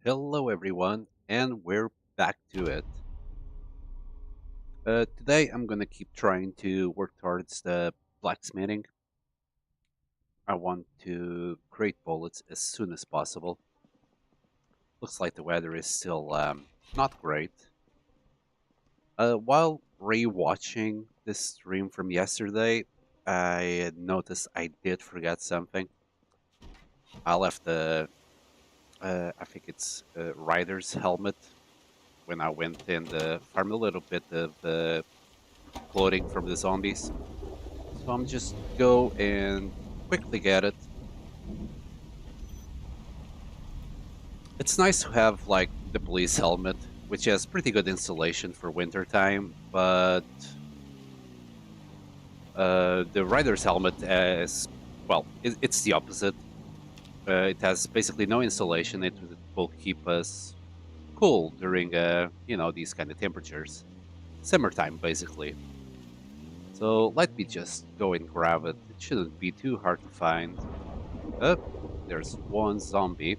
Hello, everyone, and we're back to it. Today, I'm gonna keep trying to work towards the blacksmithing. I want to create bullets as soon as possible. Looks like the weather is still not great. While rewatching this stream from yesterday, I had noticed I did forget something. I left I think it's a rider's helmet when I went in the farm a little bit of the clothing from the zombies. So I'm just go and quickly get it. It's nice to have like the police helmet, which has pretty good insulation for winter time, but the rider's helmet is it's the opposite. It has basically no insulation. It will keep us cool during these kind of temperatures, summertime basically. So let me just go and grab it. It shouldn't be too hard to find. Oh, there's one zombie.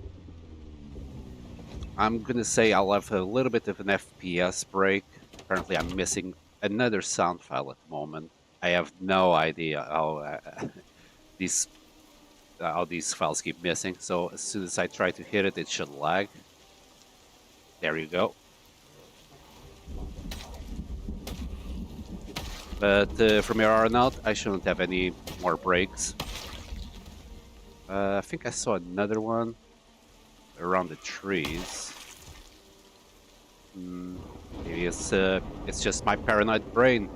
I'm gonna say I'll have a little bit of an FPS break. Apparently, I'm missing another sound file at the moment. I have no idea how these how these files keep missing. So as soon as I try to hit it, it should lag. There you go. But from here on out, I shouldn't have any more breaks. I think I saw another one around the trees. Hmm, maybe it's just my paranoid brain.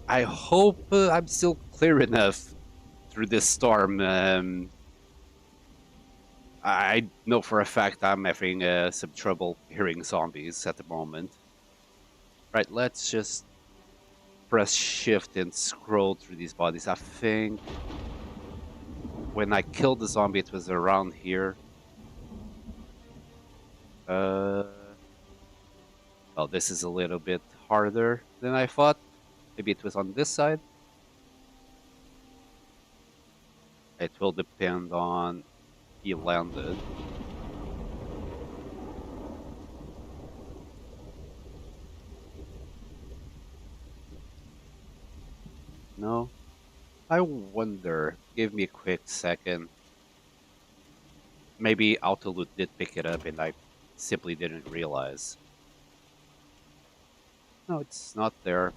I hope I'm still clear enough through this storm. I know for a fact I'm having some trouble hearing zombies at the moment. Right, let's just press shift and scroll through these bodies. I think when I killed the zombie, it was around here. Uh, well, this is a little bit harder than I thought. Maybe it was on this side. It will depend on he landed. No, I wonder. Give me a quick second. Maybe Autoloot did pick it up and I simply didn't realize. No, it's not there.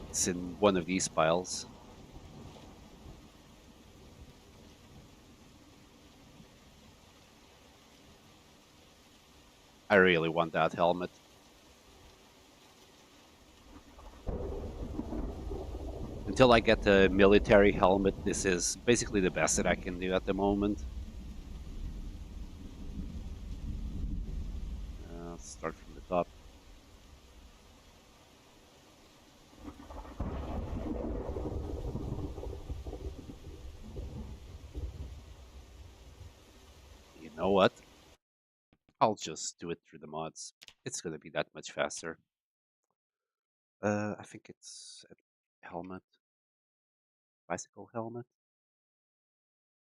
It's in one of these piles. I really want that helmet. Until I get the military helmet, this is basically the best that I can do at the moment. Let's start from the top. You know what? I'll just do it through the mods. It's gonna be that much faster. I think it's a helmet, bicycle helmet,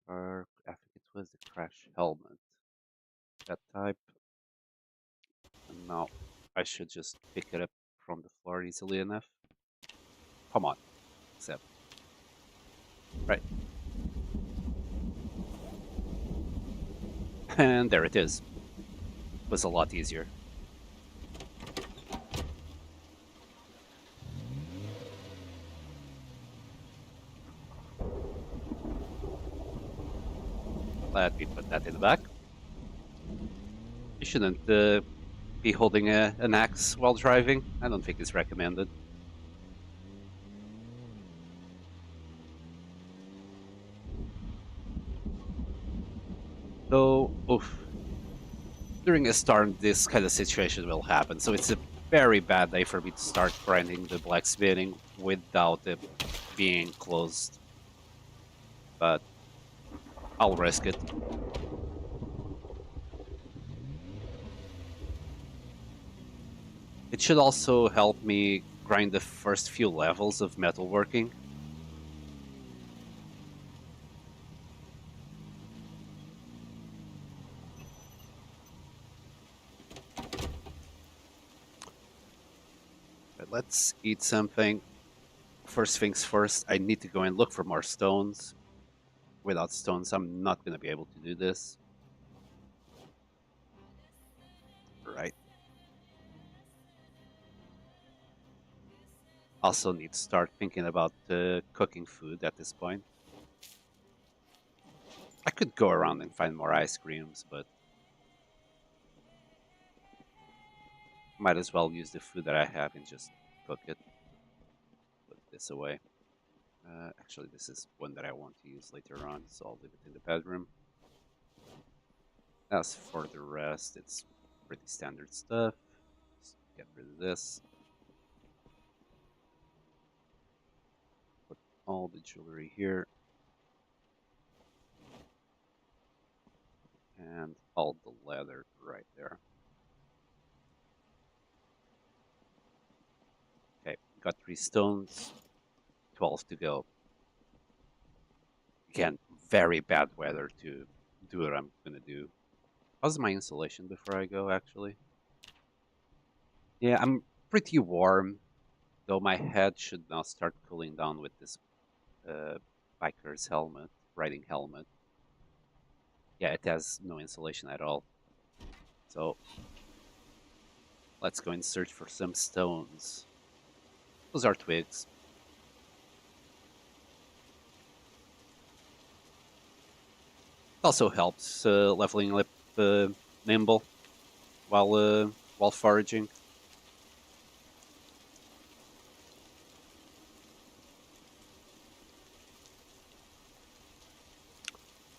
or I think it was the crash helmet. That type. And now I should just pick it up from the floor easily enough. Come on, accept. Right, and there it is. Was a lot easier. Let me put that in the back. You shouldn't be holding an axe while driving. I don't think it's recommended. So, oof. During a storm, this kind of situation will happen. So it's a very bad day for me to start grinding the blacksmithing without it being closed. But I'll risk it. It should also help me grind the first few levels of metalworking. Let's eat something. First things first, I need to go and look for more stones. Without stones, I'm not going to be able to do this. Right. Also need to start thinking about cooking food at this point. I could go around and find more ice creams, but might as well use the food that I have and just cook it. Put this away. Actually, this is one that I want to use later on, so I'll leave it in the bedroom. As for the rest, it's pretty standard stuff. Just get rid of this. Put all the jewelry here. And all the leather right there. Okay, got 3 stones. 12 to go. Again, very bad weather to do what I'm gonna do. How's my insulation before I go, actually? Yeah, I'm pretty warm, though my head should now start cooling down with this uh, biker's helmet, riding helmet. Yeah, it has no insulation at all. So let's go and search for some stones. Those are twigs. It also helps leveling up nimble while foraging.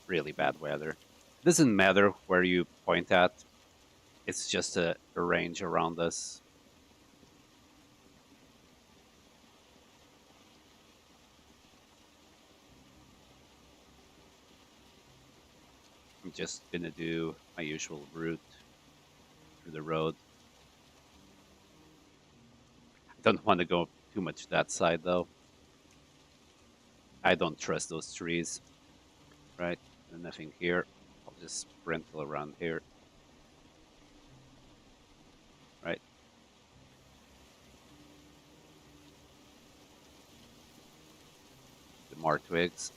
Really bad weather. Doesn't matter where you point at. It's just a range around us. I'm just gonna do my usual route through the road. I don't want to go too much that side though. I don't trust those trees. Right, and nothing here. I'll just sprint around here. Right. The more twigs.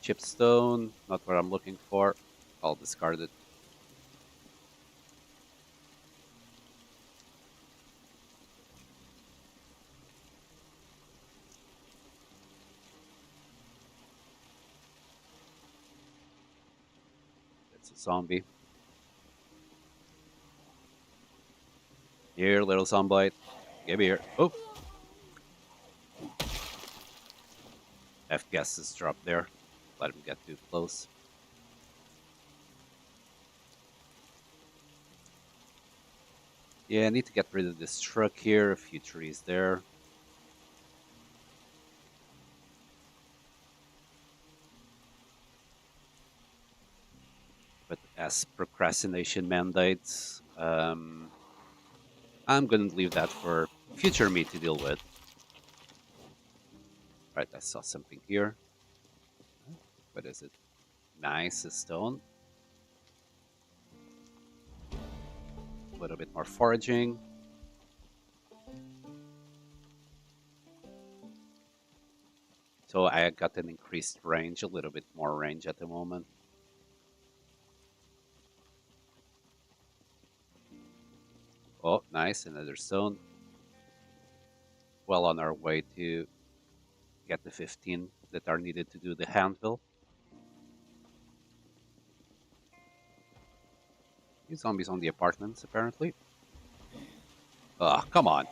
Chipstone, not what I'm looking for. I'll discard it. It's a zombie. Here, little Zomboid. Give me here. Oh! FPS's drop there. Let him get too close. Yeah, I need to get rid of this truck here. A few trees there. But as procrastination mandates, I'm going to leave that for future me to deal with. Right, I saw something here. What is it? Nice, a stone. A little bit more foraging. So I got an increased range, a little bit more range at the moment. Oh, nice, another stone. Well on our way to get the 15 that are needed to do the handbill. These zombies on the apartments, apparently. Ah, come on.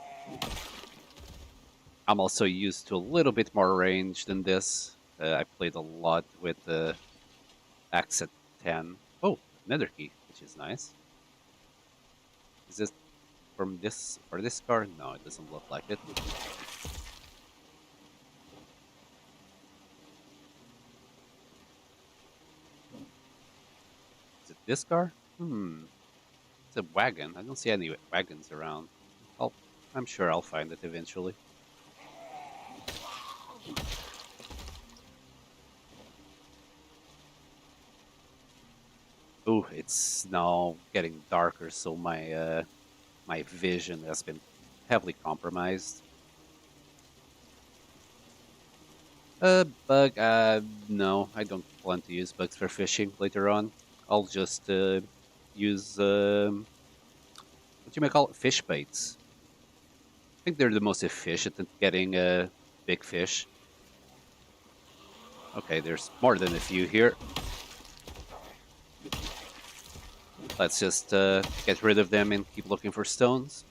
I'm also used to a little bit more range than this. I played a lot with the axe at 10. Oh, another key, which is nice. Is this from this or this car? No, it doesn't look like it. Is it this car? It's a wagon. I don't see any wagons around. I'll, I'm sure I'll find it eventually. Ooh, it's now getting darker, so my vision has been heavily compromised. Bug. No, I don't plan to use bugs for fishing later on. I'll just use what you may call it, fish baits. I think they're the most efficient at getting big fish. Okay, there's more than a few here. Let's just get rid of them and keep looking for stones.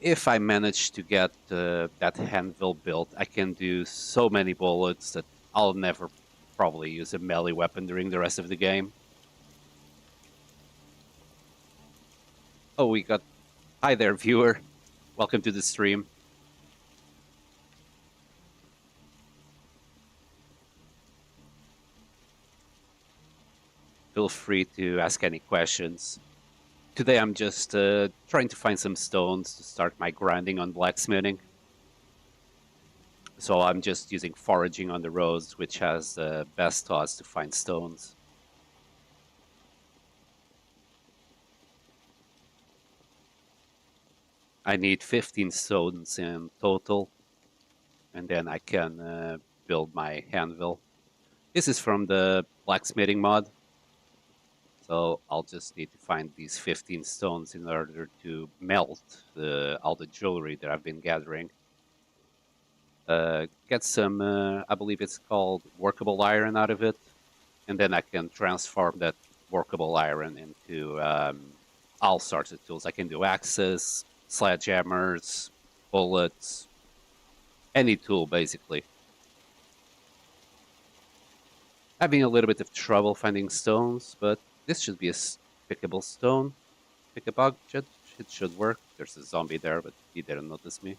If I manage to get that handle built, I can do so many bullets that I'll never probably use a melee weapon during the rest of the game. Oh, we got. Hi there, viewer. Welcome to the stream. Feel free to ask any questions. Today I'm just trying to find some stones to start my grinding on blacksmithing. So I'm just using foraging on the roads, which has the best odds to find stones. I need 15 stones in total, and then I can build my anvil. This is from the blacksmithing mod, so I'll just need to find these 15 stones in order to melt all the jewelry that I've been gathering. Get some, I believe it's called workable iron out of it, and then I can transform that workable iron into all sorts of tools. I can do axes, sledgehammers, bullets, any tool basically. Having a little bit of trouble finding stones, but this should be a pickable stone. Pick a bug, it should work. There's a zombie there, but he didn't notice me.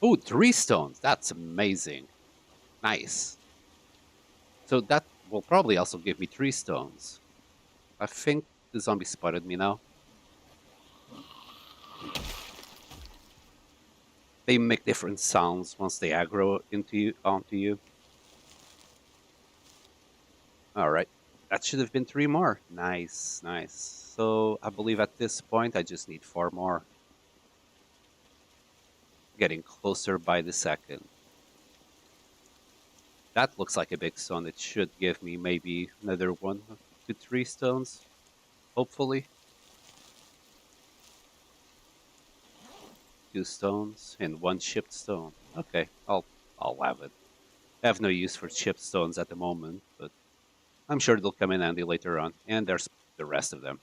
Oh, 3 stones. That's amazing. Nice. So that will probably also give me 3 stones. I think the zombie spotted me now. They make different sounds once they aggro onto you. All right. That should have been 3 more. Nice, nice. So I believe at this point I just need 4 more. Getting closer by the second. That looks like a big stone. It should give me maybe another 1 to 3 stones, hopefully. 2 stones and 1 chipped stone. Okay, I'll have it. I have no use for chipped stones at the moment, but I'm sure they'll come in handy later on. And there's the rest of them.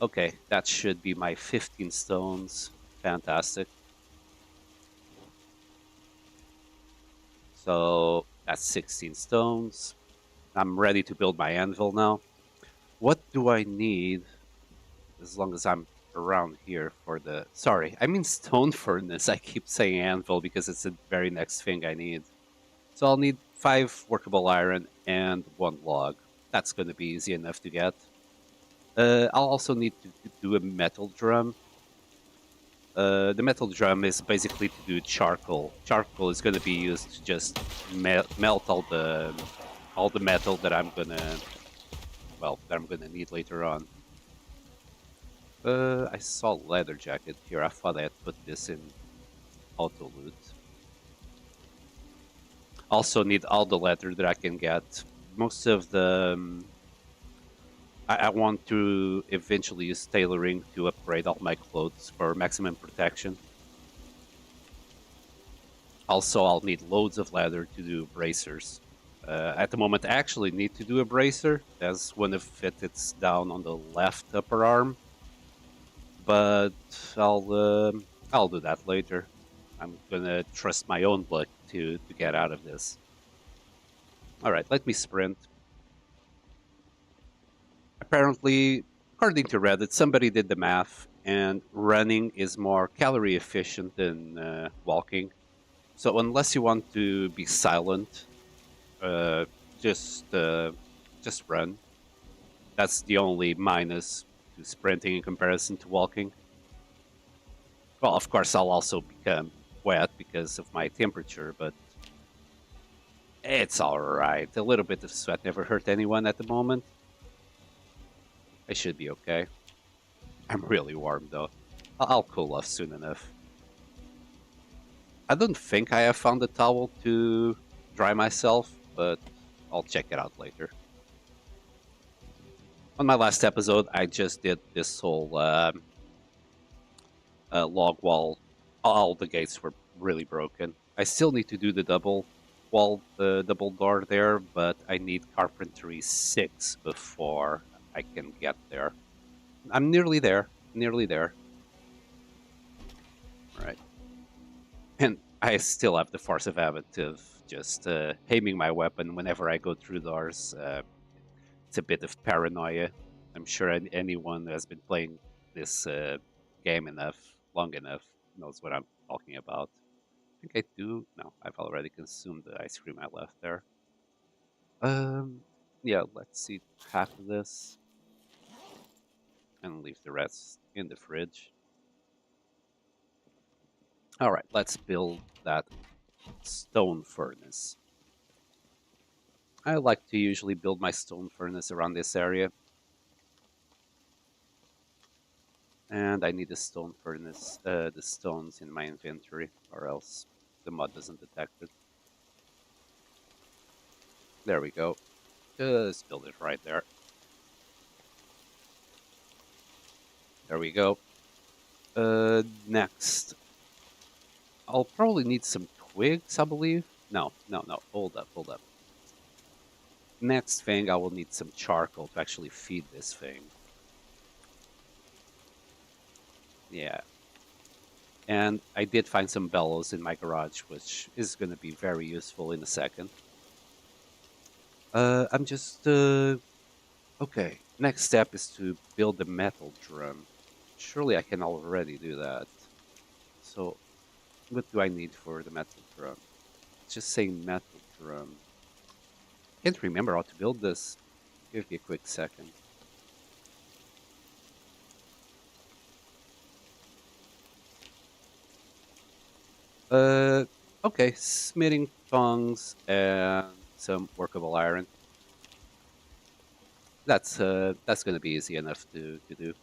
Okay, that should be my 15 stones. Fantastic. So that's 16 stones. I'm ready to build my anvil now. What do I need as long as I'm around here for the... Sorry, I mean stone furnace. I keep saying anvil because it's the very next thing I need. So I'll need 5 workable iron and 1 log. That's going to be easy enough to get. I'll also need to do a metal drum. The metal drum is basically to do charcoal. Charcoal is going to be used to just melt all the metal that I'm gonna need later on. I saw leather jacket here. I thought I had put this in auto loot. Also need all the leather that I can get. Most of the I want to eventually use tailoring to upgrade all my clothes for maximum protection. Also, I'll need loads of leather to do bracers. At the moment, I actually need to do a bracer, as one of it's down on the left upper arm. But I'll do that later. I'm gonna trust my own luck to get out of this. All right, let me sprint. Apparently, according to Reddit, somebody did the math, and running is more calorie efficient than walking. So unless you want to be silent, uh, just uh, just run. That's the only minus to sprinting in comparison to walking. Well, of course, I'll also become wet because of my temperature, but it's all right. A little bit of sweat never hurt anyone at the moment. I should be okay. I'm really warm though. I'll cool off soon enough. I don't think I have found a towel to dry myself, but I'll check it out later. On my last episode, I just did this whole log wall. All the gates were really broken. I still need to do the double wall, the double door there, but I need carpentry 6 before I can get there. I'm nearly there. Nearly there. All right. And I still have the force of habit of just aiming my weapon whenever I go through doors. It's a bit of paranoia. I'm sure anyone who has been playing this game long enough, knows what I'm talking about. I think I do. No, I've already consumed the ice cream I left there. Um, yeah, let's eat half of this and leave the rest in the fridge. All right, let's build that stone furnace. I like to usually build my stone furnace around this area, and I need a stone furnace, the stones in my inventory, or else the mod doesn't detect it. There we go. Just build it right there. There we go. Next, I'll probably need some twigs, I believe. No, no, no. Hold up, hold up. Next thing, I will need some charcoal to actually feed this thing. Yeah. And I did find some bellows in my garage, which is going to be very useful in a second. I'm just okay. Next step is to build the metal drum. Surely I can already do that. So, what do I need for the metal drum? Just saying metal drum. Can't remember how to build this. Give me a quick second. Uh, okay, smithing tongs and some workable iron. That's gonna be easy enough to do.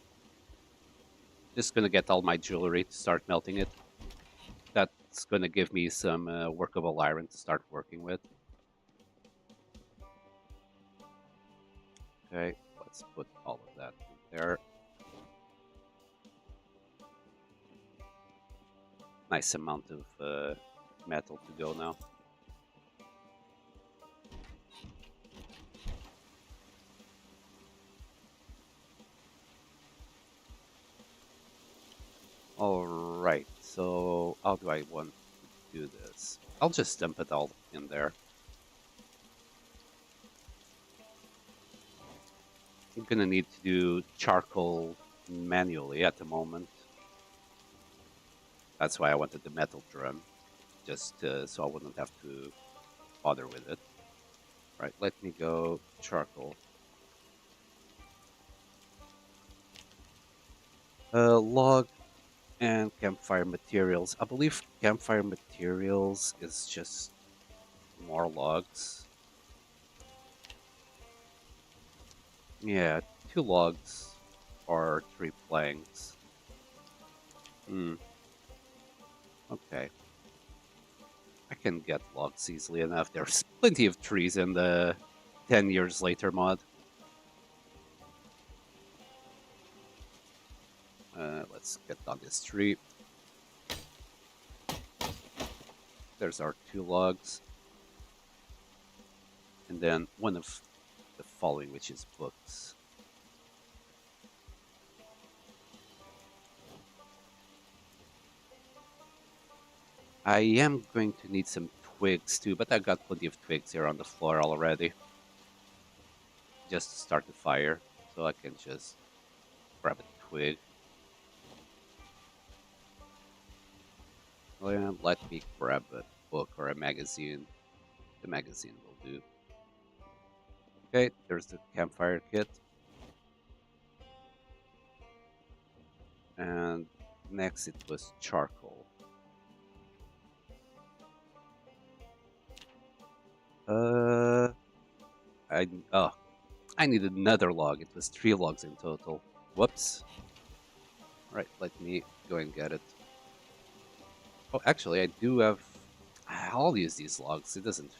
Just gonna get all my jewelry to start melting it. That's gonna give me some workable iron to start working with. Okay, let's put all of that in there. Nice amount of metal to go now. All right, so how do I want to do this? I'll just dump it all in there. I'm gonna need to do charcoal manually at the moment. That's why I wanted the metal drum, just so I wouldn't have to bother with it. Right, let me go charcoal. Log and campfire materials. I believe campfire materials is just more logs. Yeah, 2 logs or 3 planks. Hmm. Okay. I can get logs easily enough. There's plenty of trees in the 10 years later mod. Let's get down this tree. There's our 2 logs. And then one of the following, which is books. I am going to need some twigs too, but I got plenty of twigs here on the floor already. Just to start the fire, so I can just grab a twig. Well, let me grab a book or a magazine. The magazine will do. Okay, there's the campfire kit. And Next, it was charcoal. Uh, oh, I needed another log. It was 3 logs in total. Whoops. Right, let me go and get it. Oh, actually, I do have. I'll use these logs. It doesn't.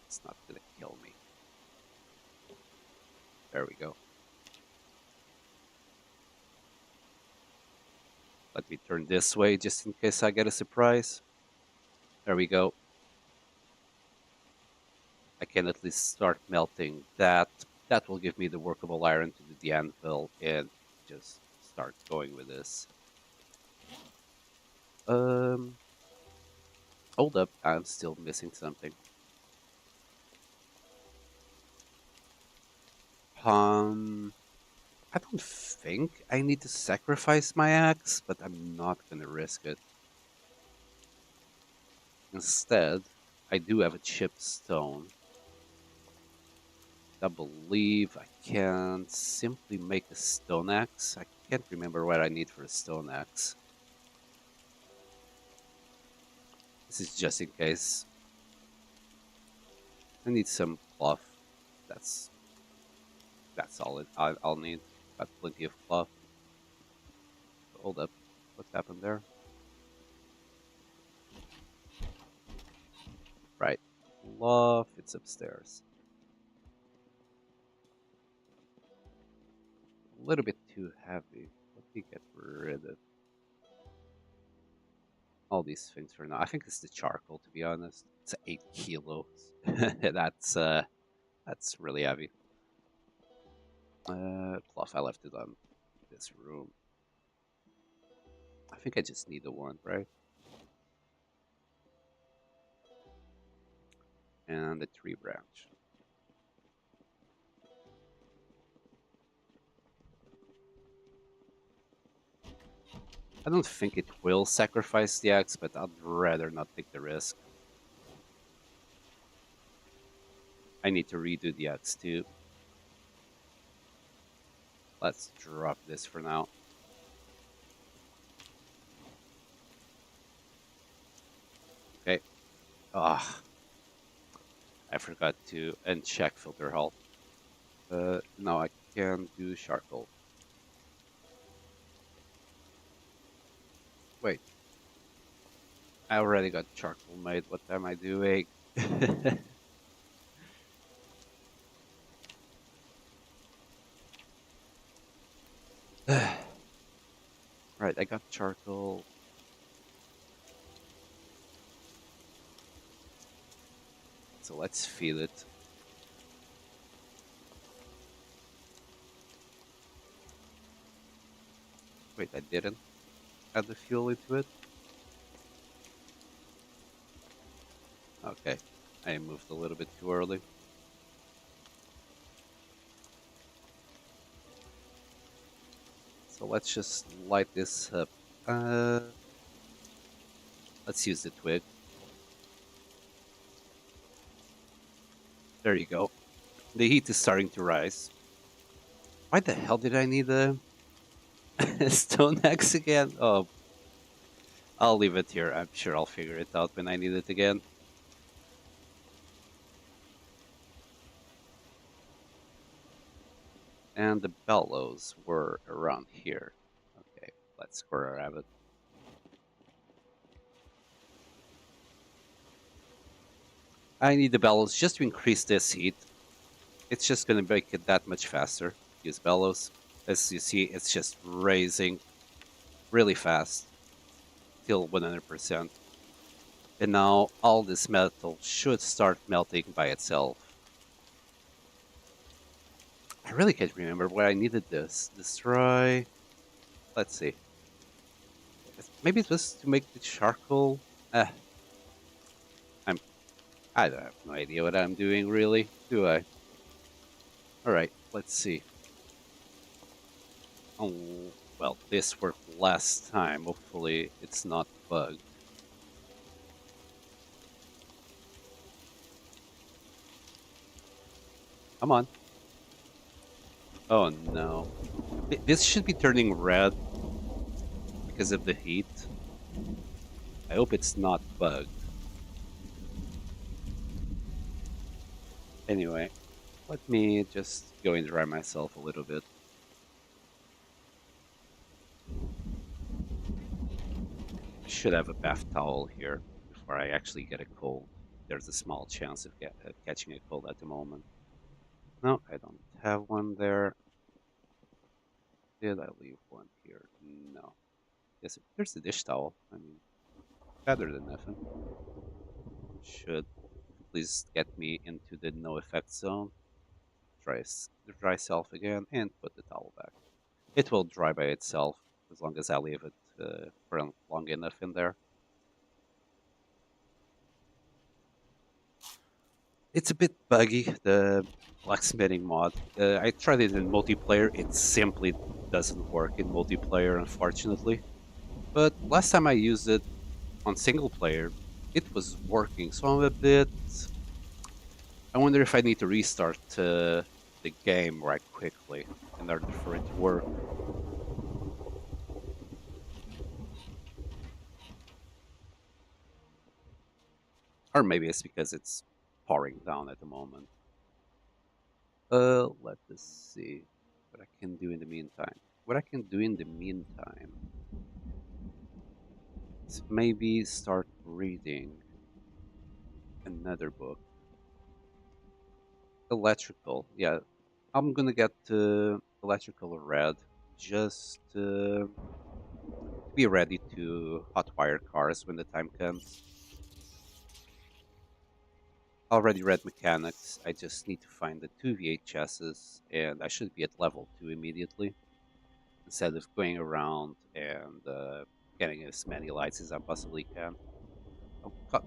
It's not gonna kill me. There we go. Let me turn this way just in case I get a surprise. There we go. I can at least start melting that. That will give me the workable iron to do the anvil and just start going with this. Um, hold up, I'm still missing something. Um, I don't think I need to sacrifice my axe, but I'm not gonna risk it. Instead, I do have a chipped stone. I believe I can simply make a stone axe. I can't remember what I need for a stone axe. This is just in case. I need some cloth. That's that's all I'll need. Got plenty of cloth. Hold up, what happened there? Right, cloth. It's upstairs. A little bit too heavy. Let me get rid of all these things for now. I think it's the charcoal, to be honest. It's 8 kilos. That's really heavy. Cloth. I left it on this room. I think I just need the one, right? And the tree branch. I don't think it will sacrifice the axe, but I'd rather not take the risk. I need to redo the axe too. Let's drop this for now. Okay. Ah, I forgot to uncheck filter health. No, I can do charcoal. Wait, I already got charcoal made. What am I doing? Right, I got charcoal. So let's feed it. Wait, I didn't add the fuel into it? Okay, I moved a little bit too early. So let's just light this up. Let's use the twig. There you go. The heat is starting to rise. Why the hell did I need a stone axe again? Oh, I'll leave it here. I'm sure I'll figure it out when I need it again. And the bellows were around here. Okay, let's grab it. I need the bellows just to increase this heat. It's just going to make it that much faster. Use bellows. As you see, it's just raising really fast till 100%. And now all this metal should start melting by itself. I really can't remember where I needed this. Destroy. Let's see. Maybe it was to make the charcoal. I'm. I don't have no idea what I'm doing really, do I? All right. Let's see. Oh well, this worked last time. Hopefully, it's not bugged. Come on. Oh no. This should be turning red because of the heat. I hope it's not bugged. Anyway, let me just go and dry myself a little bit. I should have a bath towel here before I actually get a cold. There's a small chance of catching a cold at the moment. No, I don't have one there. Did I leave one here? No. Yes, there's the dish towel. I mean, better than nothing. Should please get me into the no effect zone. Dry self again, and put the towel back. It will dry by itself as long as I leave it for long enough in there. It's a bit buggy, the blacksmithing mod. I tried it in multiplayer. It simply doesn't work in multiplayer, unfortunately. But last time I used it on single player, it was working. So I'm a bit. I wonder if I need to restart the game right quickly in order for it to work. Or maybe it's because it's pouring down at the moment. Let us see what I can do in the meantime. What I can do in the meantime is maybe start reading another book. Electrical, yeah. I'm gonna get electrical read just to be ready to hotwire cars when the time comes. Already read mechanics. I just need to find the two VHSs, and I should be at level 2 immediately instead of going around and getting as many lights as I possibly can.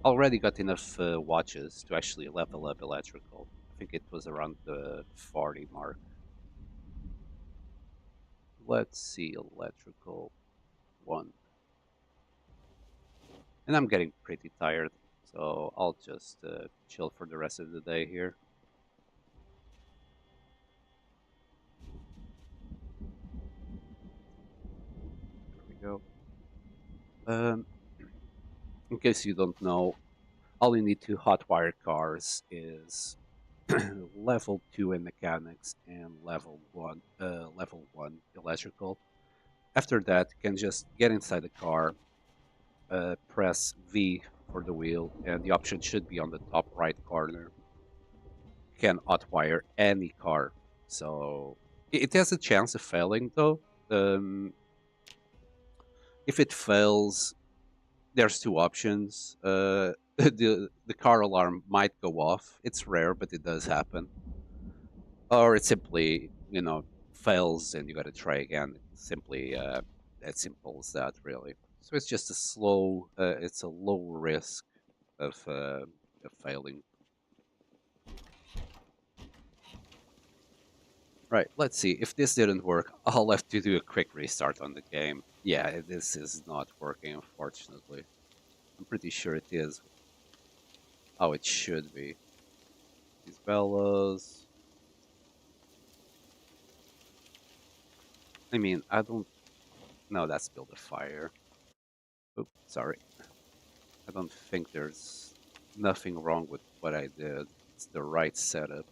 Already got enough watches to actually level up electrical. I think it was around the 40 mark. Let's see, electrical 1. And I'm getting pretty tired, so I'll just chill for the rest of the day here. There we go. Um, in case you don't know, all you need to hotwire cars is level 2 in mechanics and level 1 electrical. After that, you can just get inside the car, press V for the wheel, and the option should be on the top right corner. You can hotwire any car, so it has a chance of failing though. Um, if it fails, there's two options. The car alarm might go off. It's rare, but it does happen. Or it simply, fails and you got to try again. It's simply as simple as that, really. So it's just it's a low risk of failing. Right, let's see. If this didn't work, I'll have to do a quick restart on the game. Yeah, this is not working, unfortunately. I'm pretty sure it is how it should be. These bellows. I mean, I don't. No, that's build a fire. Oops, sorry. I don't think there's nothing wrong with what I did. It's the right setup.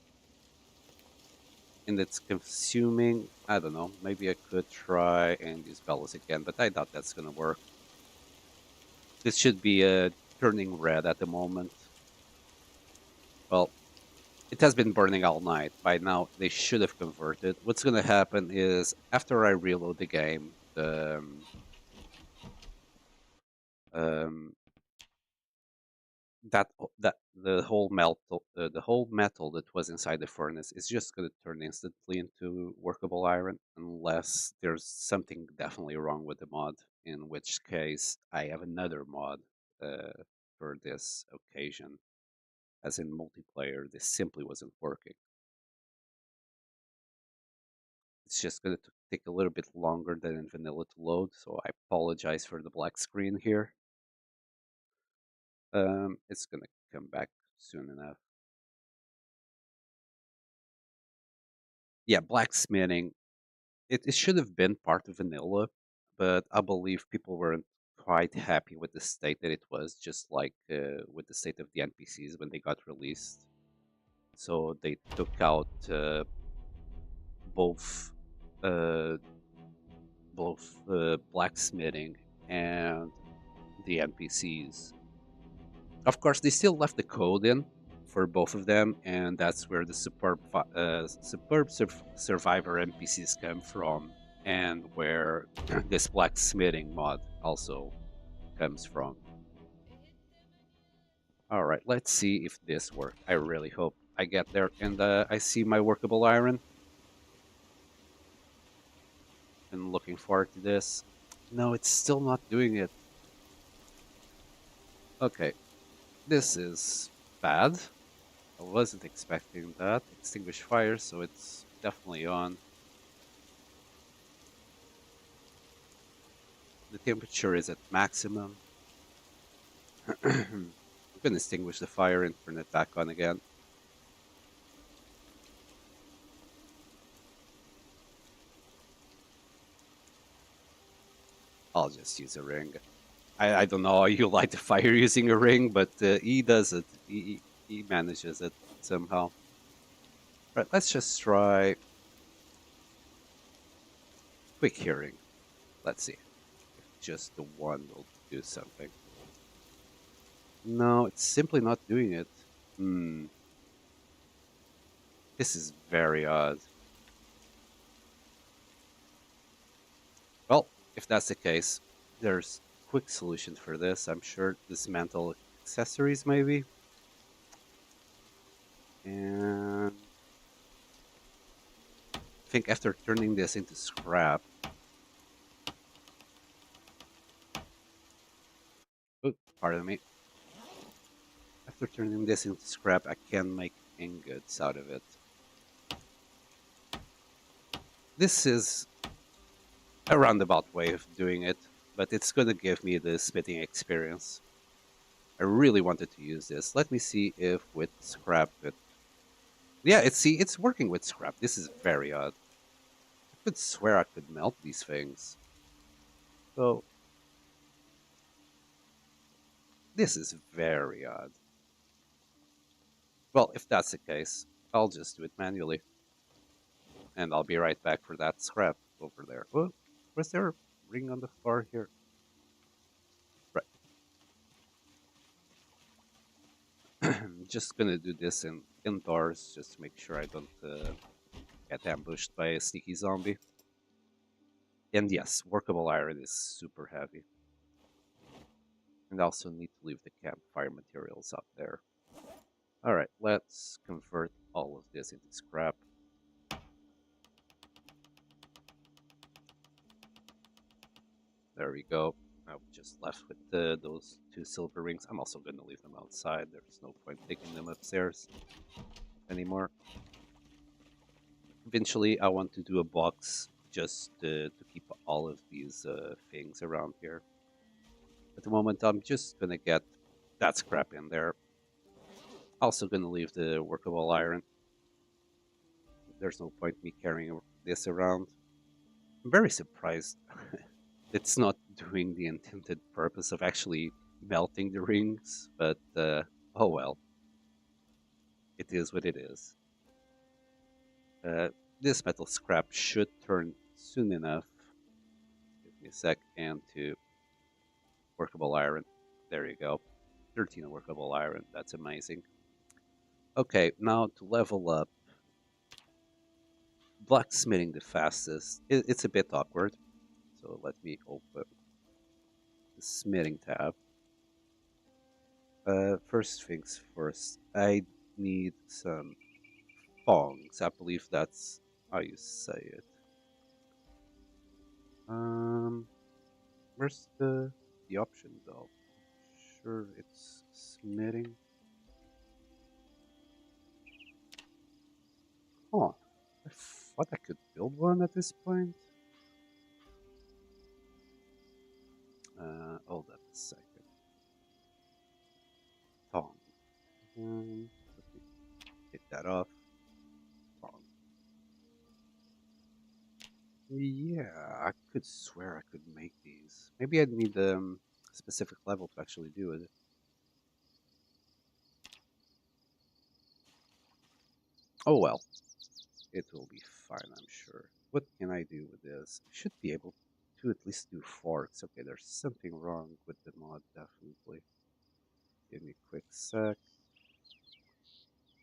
And it's consuming. I don't know. Maybe I could try and use bellows again, but I doubt that's gonna work. This should be turning red at the moment. Well, it has been burning all night. By now, they should have converted. What's gonna happen is after I reload the game, um, that the whole metal that was inside the furnace is just going to turn instantly into workable iron unless there's something definitely wrong with the mod, in which case I have another mod uh, for this occasion. As in multiplayer, this simply wasn't working. It's just going to take a little bit longer than in vanilla to load, so I apologize for the black screen here. It's going to come back soon enough. Yeah, blacksmithing. It should have been part of vanilla, but I believe people weren't quite happy with the state that it was, just like with the state of the NPCs when they got released. So they took out both uh, blacksmithing and the NPCs. Of course, they still left the code in for both of them, and that's where the survivor NPCs come from, and where this blacksmithing mod also comes from. All right, let's see if this works. I really hope I get there, and I see my workable iron, and looking forward to this. No, it's still not doing it. Okay, this is bad. I wasn't expecting that. Extinguish fire, so it's definitely on. The temperature is at maximum. I'm gonna extinguish the fire and turn it back on again. I'll just use a ring. I don't know how you light the fire using a ring, but he does it. He manages it somehow. Right, let's just try quick hearing. Let's see if just the one will do something. No, it's simply not doing it. Hmm, this is very odd. Well, if that's the case, there's a quick solution for this. I'm sure dismantle accessories maybe. And I think after turning this into scrap, oh, pardon me. After turning this into scrap, I can make ingots out of it. This is a roundabout way of doing it, but it's going to give me the smithing experience. I really wanted to use this. Let me see if with scrap it. Yeah, it's working with scrap. This is very odd. I could swear I could melt these things. So this is very odd. Well, if that's the case, I'll just do it manually, and I'll be right back for that scrap over there. Oh, was there a ring on the floor here? Right. I'm just gonna do this in indoors just to make sure I don't get ambushed by a sneaky zombie. And yes, workable iron is super heavy. And I also need to leave the campfire materials up there. Alright, let's convert all of this into scrap. There we go. Now we're just left with those two silver rings. I'm also going to leave them outside. There's no point taking them upstairs anymore. Eventually, I want to do a box just to keep all of these things around here. At the moment, I'm just going to get that scrap in there. Also going to leave the workable iron. There's no point me carrying this around. I'm very surprised it's not doing the intended purpose of actually melting the rings, but oh well, it is what it is. Uh, this metal scrap should turn soon enough. Give me a sec, and to workable iron. There you go. 13 workable iron. That's amazing. Okay, now to level up. Blacksmithing the fastest. It's a bit awkward. So let me open the smithing tab. First things first, I need some thongs. I believe that's how you say it. Um, where's the option though? Sure, it's smithing. Huh. I thought I could build one at this point. Hold on a second. Thong. Let me take that off. Thong. Yeah, I could swear I could make these. Maybe I'd need a specific level to actually do it. Oh well, it will be fine, I'm sure. What can I do with this? I should be able to at least do forks. Okay, there's something wrong with the mod, definitely. Give me a quick sec.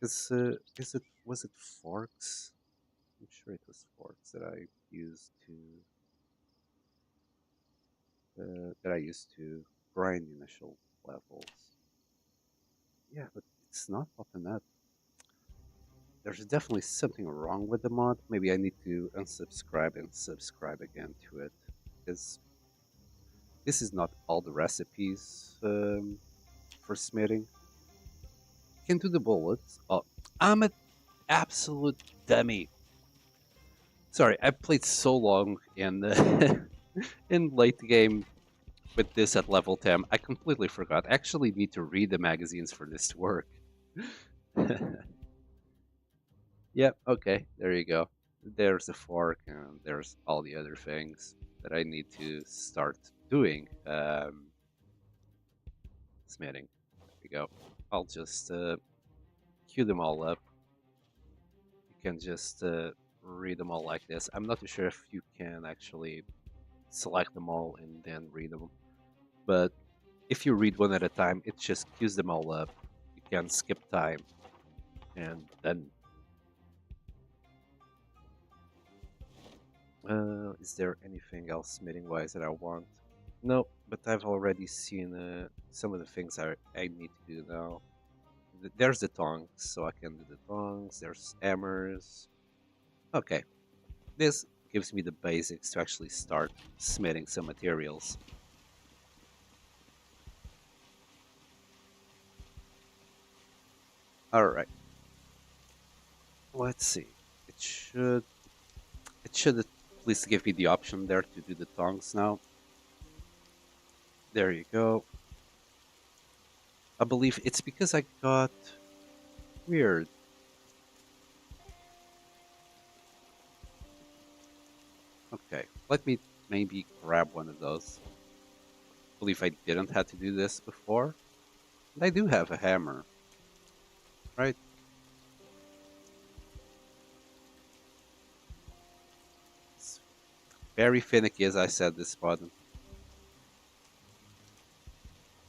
Is it was it forks? I'm sure it was forks that I used to grind initial levels. Yeah, but it's not popping up. There's definitely something wrong with the mod. Maybe I need to unsubscribe and subscribe again to it, because this is not all the recipes for smithing. You can do the bullets. Oh, I'm an absolute dummy. Sorry, I played so long in in late game with this at level 10. I completely forgot. I actually need to read the magazines for this to work. Yep, okay, there you go. There's the fork, and there's all the other things that I need to start doing. Smithing. There we go. I'll just queue them all up. You can just read them all like this. I'm not too sure if you can actually select them all and then read them, but if you read one at a time, it just queues them all up. You can skip time, and then is there anything else smithing wise that I want? No, but I've already seen some of the things I need to do now. There's the tongs, so I can do the tongs. There's hammers. Okay, this gives me the basics to actually start smithing some materials. All right, let's see. It should it should at least give me the option there to do the tongs now. There you go. I believe it's because I got weird. Okay, let me maybe grab one of those. I believe I didn't have to do this before. And I do have a hammer, right? It's very finicky, as I said, this button.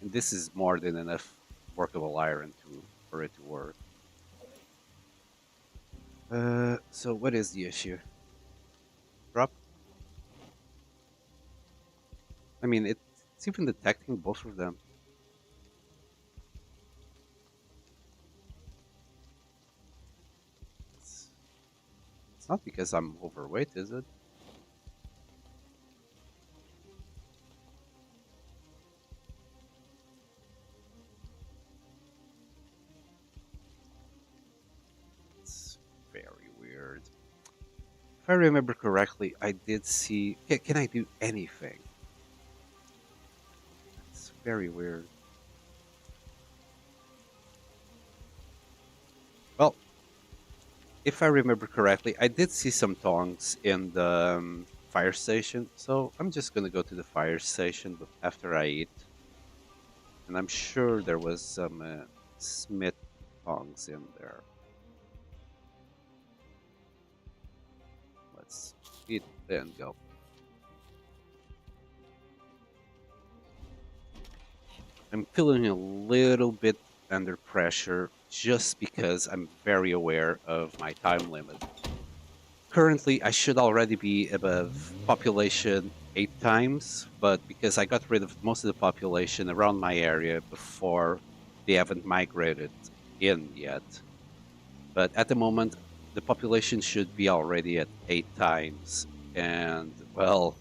And this is more than enough workable iron for it to work. So what is the issue? Drop? I mean, it's even detecting both of them. It's, it's not because I'm overweight, is it? It's very weird. If I remember correctly, I did see. Can I do anything? It's very weird. Well, if I remember correctly, I did see some tongs in the fire station, so I'm just gonna go to the fire station after I eat, and I'm sure there was some Smith tongs in there. Let's eat and go. I'm feeling a little bit under pressure just because I'm very aware of my time limit. Currently, I should already be above population 8 times, but because I got rid of most of the population around my area before they haven't migrated in yet. But at the moment, the population should be already at 8 times, and well,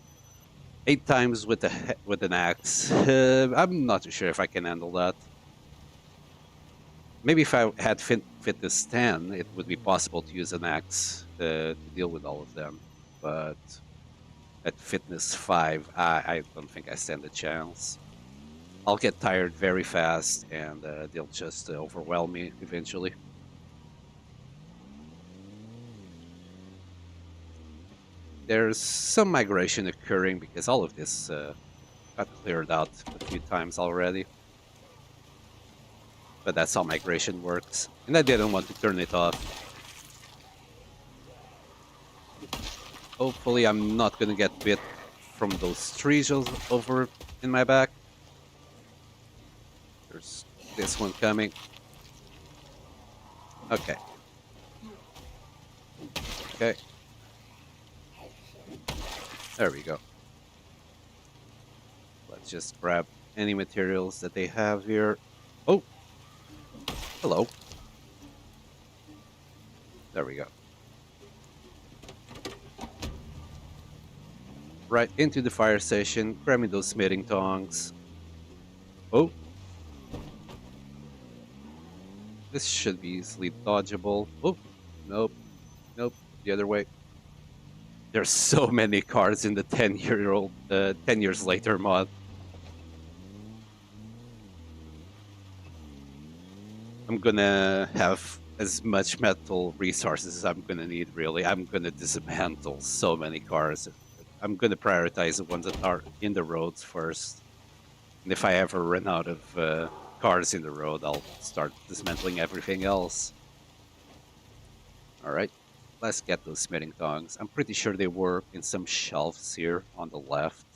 8 times with with an axe. I'm not too sure if I can handle that. Maybe if I had fitness 10, it would be possible to use an axe to deal with all of them. But at fitness 5, I don't think I stand a chance. I'll get tired very fast, and they'll just overwhelm me eventually. There's some migration occurring because all of this got cleared out a few times already. But that's how migration works. And I didn't want to turn it off. Hopefully, I'm not gonna get bit from those trees over in my back. There's this one coming. Okay, okay. There we go. Let's just grab any materials that they have here. Oh, hello. There we go. Right into the fire station, grabbing those smithing tongs. Oh, this should be easily dodgeable. Oh, nope, nope, the other way. There's so many cars in the 10 years later mod. I'm gonna have as much metal resources as I'm gonna need, really. I'm gonna dismantle so many cars. I'm gonna prioritize the ones that are in the roads first. And if I ever run out of cars in the road, I'll start dismantling everything else. All right, let's get those smithing tongs. I'm pretty sure they work in some shelves here on the left.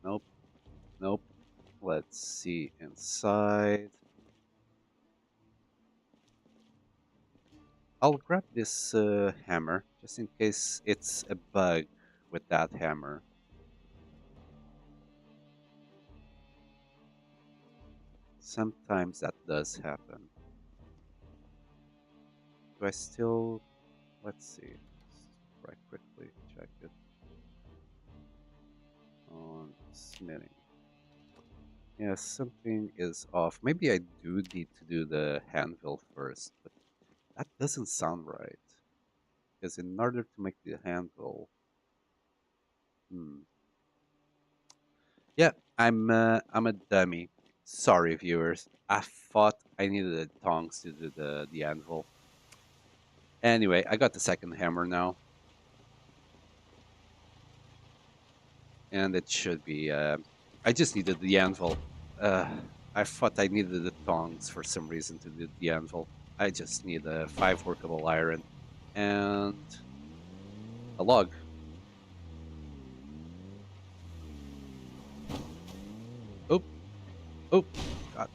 Nope, nope. Let's see inside. I'll grab this hammer just in case it's a bug with that hammer. Sometimes that does happen. Do I still? Let's see. Right, quickly check it on smithing. Yeah, something is off. Maybe I do need to do the handle first, but that doesn't sound right. Because in order to make the handle, hmm. Yeah, I'm a dummy. Sorry, viewers. I thought I needed the tongs to do the anvil. Anyway, I got the second hammer now, and it should be. I just needed the anvil. Uh, I thought I needed the tongs for some reason to do the anvil. I just need 5 workable iron and a log. Oh, oh, God.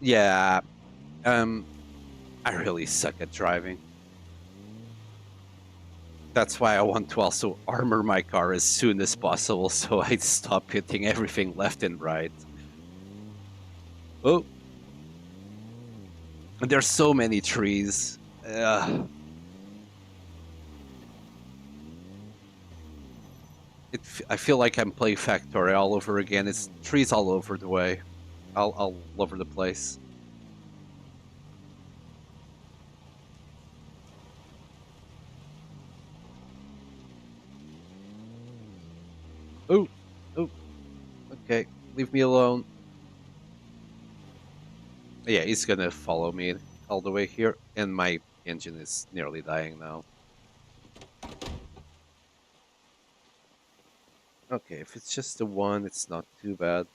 Yeah. Um, I really suck at driving. That's why I want to also armor my car as soon as possible so I stop hitting everything left and right. Oh, and there's so many trees. I feel like I'm playing Factory all over again. It's trees all over the way, all over the place. Oh, oh, okay, leave me alone. Yeah, he's gonna follow me all the way here, and my engine is nearly dying now. Okay, if it's just the one, it's not too bad.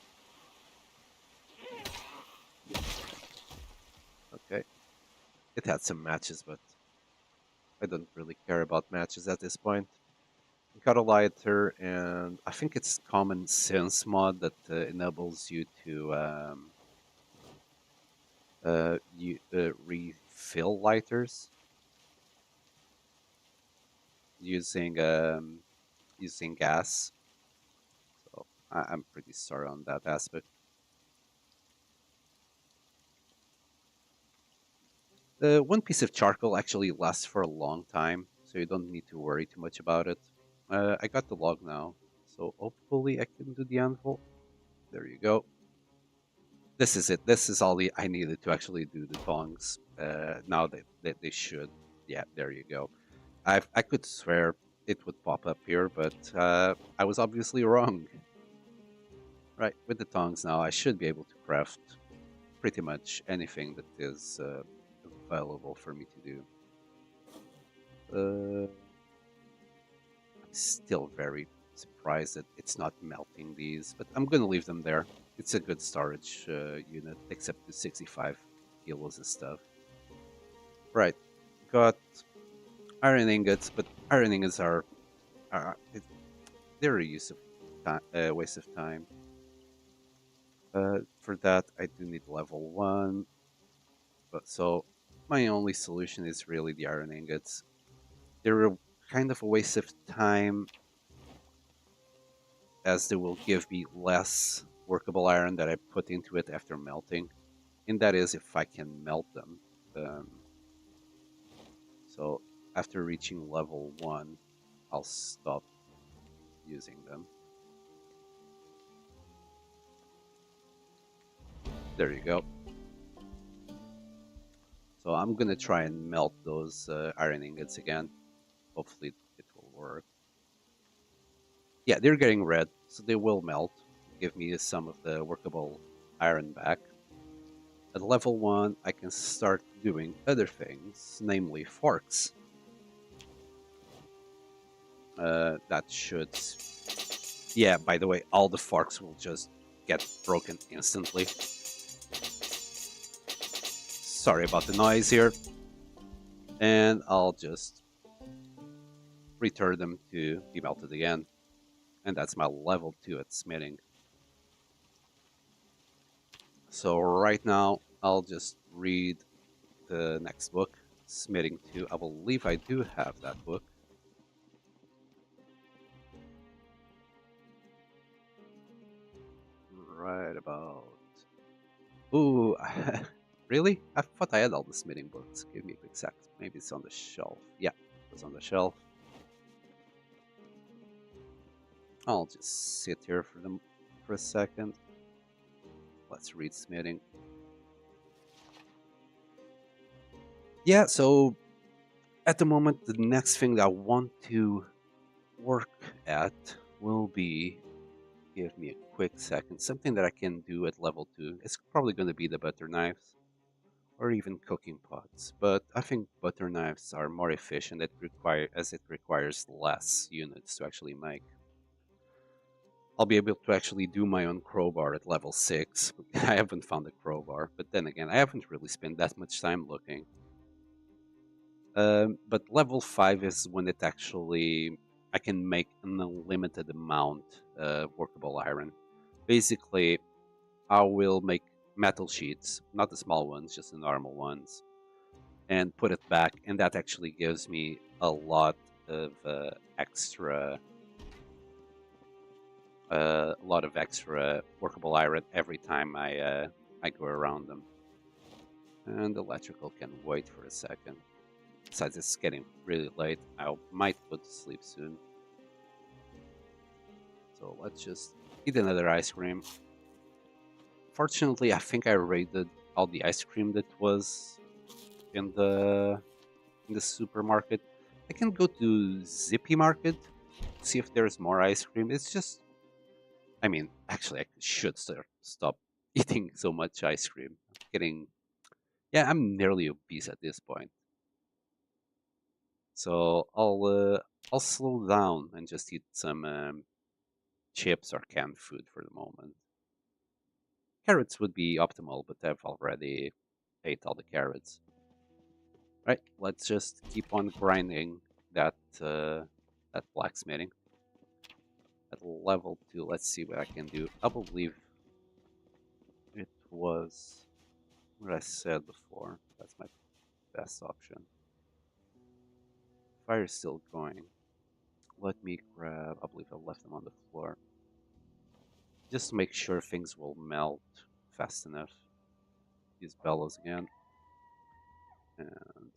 Okay, it had some matches, but I don't really care about matches at this point. Got a lighter, and I think it's common sense mod that enables you to refill lighters using using gas. So I'm pretty sorry on that aspect. One piece of charcoal actually lasts for a long time, so you don't need to worry too much about it. I got the log now, so hopefully I can do the anvil. There you go. This is it. This is all I needed to actually do the tongs. Now they should. Yeah, there you go. I could swear it would pop up here, but I was obviously wrong. Right, with the tongs now, I should be able to craft pretty much anything that is available for me to do. I'm still very surprised that it's not melting these, but I'm gonna leave them there. It's a good storage unit, except the 65 kilos of stuff. Right, got iron ingots, but iron ingots they're a use of time, waste of time. For that, I do need level 1, but so my only solution is really the iron ingots. They're kind of a waste of time, as they will give me less workable iron that I put into it after melting, and that is if I can melt them. Um, so after reaching level 1, I'll stop using them. There you go. So I'm gonna try and melt those iron ingots again. Hopefully it will work. Yeah, they're getting red, so they will melt. Give me some of the workable iron back. At level 1, I can start doing other things, namely forks. That should... Yeah, by the way, all the forks will just get broken instantly. Sorry about the noise here. And I'll just return them to be melted again. And that's my level 2 at smithing. So right now, I'll just read the next book, Smithing 2. I believe I do have that book. Right about... Ooh, really? I thought I had all the smithing books. Give me a quick sec. Maybe it's on the shelf. Yeah, it's on the shelf. I'll just sit here for a second. Let's read smithing. Yeah, so at the moment, the next thing that I want to work at will be... Give me a quick second. Something that I can do at level 2. It's probably going to be the butter knives, or even cooking pots. But I think butter knives are more efficient as it requires less units to actually make. I'll be able to actually do my own crowbar at level 6. I haven't found a crowbar, but then again, I haven't really spent that much time looking. But level 5 is when it actually... I can make an unlimited amount of workable iron. Basically, I will make metal sheets, not the small ones, just the normal ones, and put it back, and that actually gives me a lot of extra workable iron every time I go around them. And electrical can wait for a second. Besides, it's getting really late. I might go to sleep soon. So let's just eat another ice cream. Fortunately, I think I raided all the ice cream that was in the supermarket. I can go to Zippy Market, see if there's more ice cream. It's just... I mean, actually, I should stop eating so much ice cream. I'm getting... Yeah, I'm nearly obese at this point. So I'll slow down and just eat some chips or canned food for the moment. Carrots would be optimal, but I've already ate all the carrots. Right, let's just keep on grinding that that blacksmithing. At level 2, let's see what I can do. I believe it was what I said before. That's my best option. Fire's still going. Let me grab... I believe I left them on the floor. Just to make sure things will melt fast enough. Use bellows again. And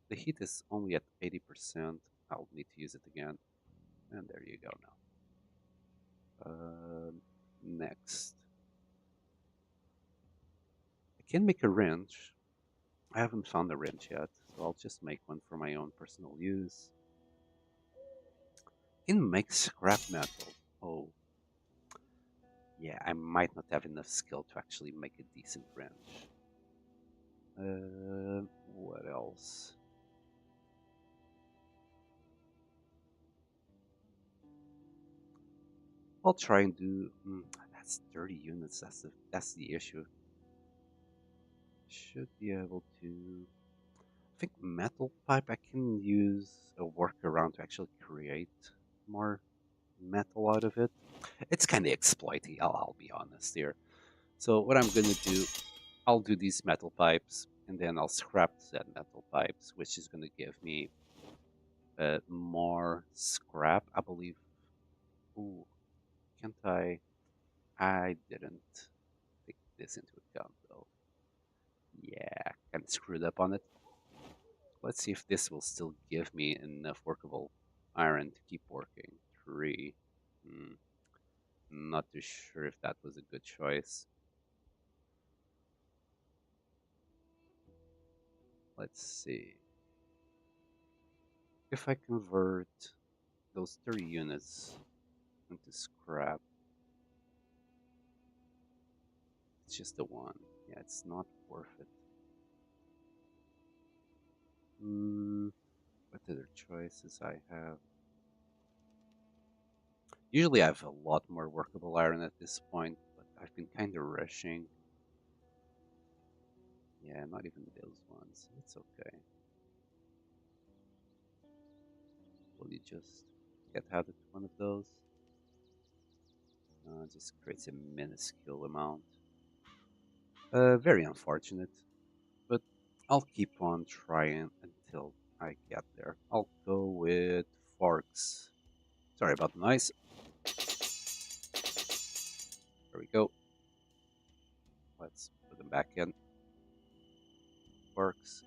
the heat is only at 80%. I'll need to use it again. And there you go now. Next. I can make a wrench. I haven't found a wrench yet, so I'll just make one for my own personal use. I can make scrap metal. Oh, Yeah, I might not have enough skill to actually make a decent wrench. What else? I'll try and do. That's 30 units. That's the issue. Should be able to. I think metal pipe. I can use a workaround to actually create more metal out of it. It's kind of exploiting. I'll be honest here. So what I'm gonna do, I'll do these metal pipes, and then I'll scrap said metal pipes, which is gonna give me more scrap, I believe. Ooh, can't I? I didn't take this into account though. Yeah, kind of screwed up on it. Let's see if this will still give me enough workable iron to keep working. Three. Hmm, not too sure if that was a good choice. Let's see. If I convert those 30 units into scrap, it's just the one. Yeah, it's not worth it. Hmm, what other choices I have? Usually I have a lot more workable iron at this point, but I've been kind of rushing. Yeah, not even those ones. It's okay. Will you just get out of one of those? Just creates a minuscule amount. Very unfortunate, but I'll keep on trying until I get there. I'll go with forks. Sorry about the noise. There we go. Let's put them back in. Forks.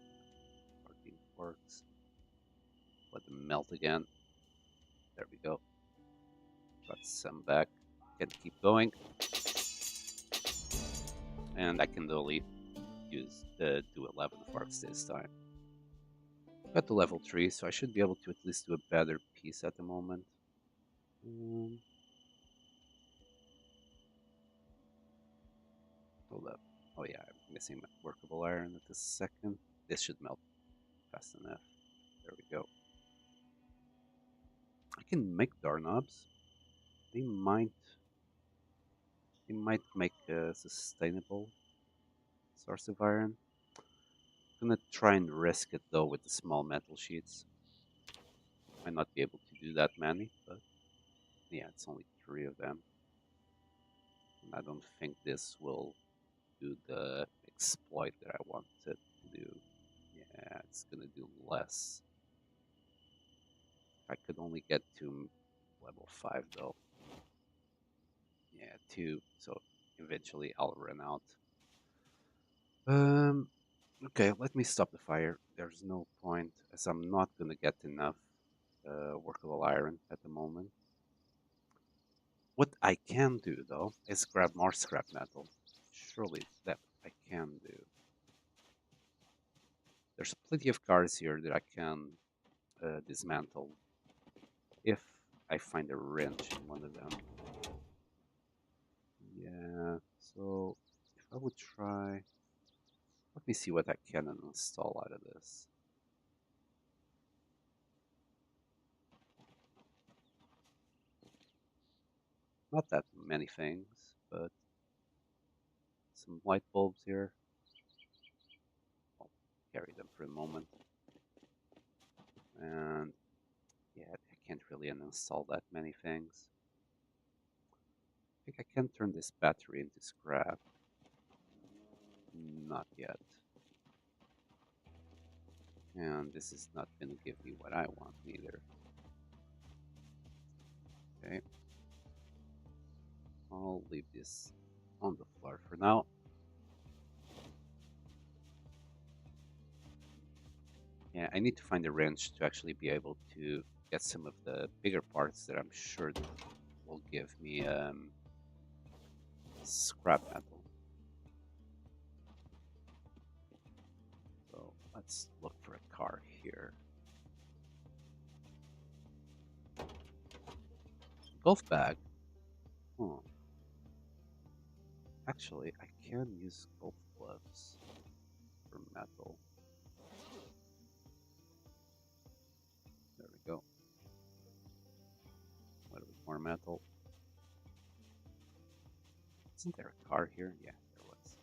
14 forks. Let them melt again. There we go. Got some back. Can keep going. And I can only do 11 forks this time. Got to level 3, so I should be able to at least do a better piece at the moment. Um, Hold up. Oh yeah, I'm missing workable iron at this second. This should melt fast enough. There we go. I can make doorknobs. They might they might make a sustainable source of iron. I'm gonna try and risk it though with the small metal sheets. Might not be able to do that many, but yeah, it's only 3 of them. And I don't think this will do the exploit that I want it to do. Yeah, it's gonna do less. I could only get to level 5 though. Yeah, 2, so eventually I'll run out. Um, okay, let me stop the fire. There's no point, as I'm not gonna get enough workable iron at the moment. What I can do though is grab more scrap metal. Surely that I can do. There's plenty of cars here that I can dismantle if I find a wrench in one of them. Yeah, so if I would try, let me see what I can install out of this. Not that many things, but some light bulbs here. I'll carry them for a moment. And yeah, I can't really uninstall that many things. I think I can turn this battery into scrap. Not yet. And this is not going to give me what I want either. Okay. I'll leave this on the floor for now. Yeah, I need to find a wrench to actually be able to get some of the bigger parts that I'm sure will give me scrap metal. So let's look for a car here. Golf bag. Hmm. Actually, I can use golf gloves for metal. There we go. A little bit more metal. Isn't there a car here? Yeah, there was.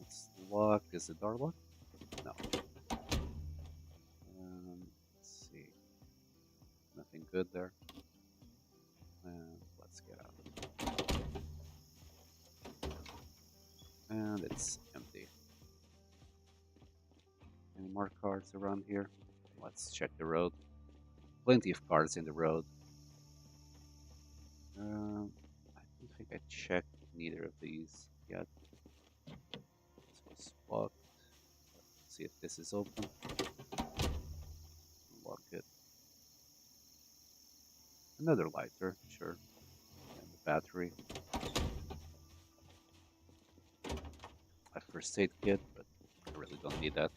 It's locked. Is the door locked? No. Let's see. Nothing good there. Let's get out. And it's empty. Any more cars around here? Let's check the road. Plenty of cars in the road. I don't think I checked neither of these yet. This was locked. Let's see if this is open. Lock it. Another lighter, sure. And the battery. A first aid kit, but I really don't need that.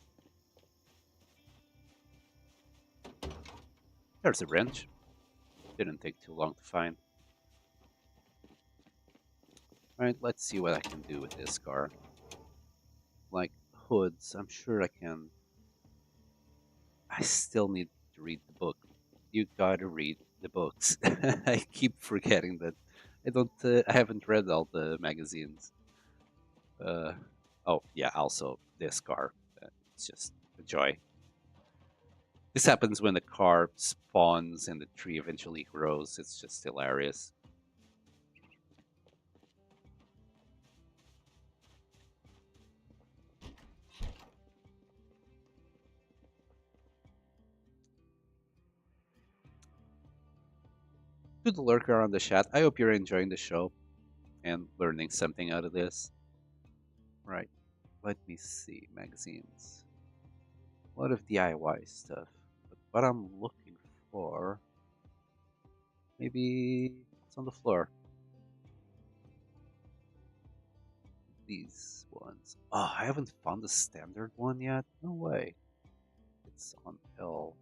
There's a wrench. Didn't take too long to find. Alright, let's see what I can do with this car. Like hoods, I'm sure I can. I still need to read the book. You gotta read the books. I keep forgetting that I don't. I haven't read all the magazines. Uh, oh yeah, also this car. It's just a joy. This happens when the car spawns and the tree eventually grows. It's just hilarious. To the lurker on the chat, I hope you're enjoying the show and learning something out of this. Right. Let me see. Magazines. A lot of DIY stuff. But what I'm looking for, maybe it's on the floor. These ones. Oh, I haven't found the standard one yet. No way. It's on L.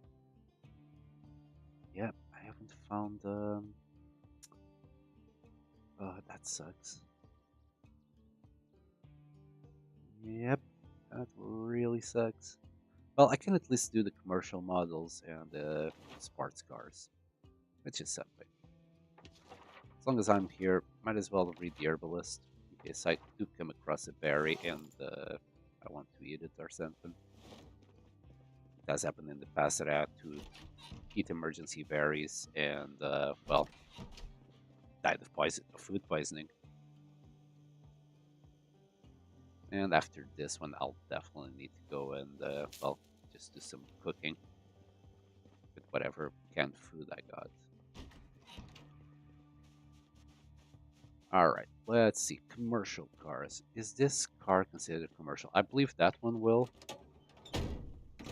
Yep, I haven't found. Oh, that sucks. Yep, that really sucks. Well, I can at least do the commercial models and the sports cars, which is something. As long as I'm here, might as well read the herbalist in case I do come across a berry and I want to eat it or something. It has happened in the past that I had to eat emergency berries and, well, died of food poisoning. And after this one, I'll definitely need to go and, well, just do some cooking with whatever canned food I got. Alright, let's see. Commercial cars. Is this car considered commercial? I believe that one will.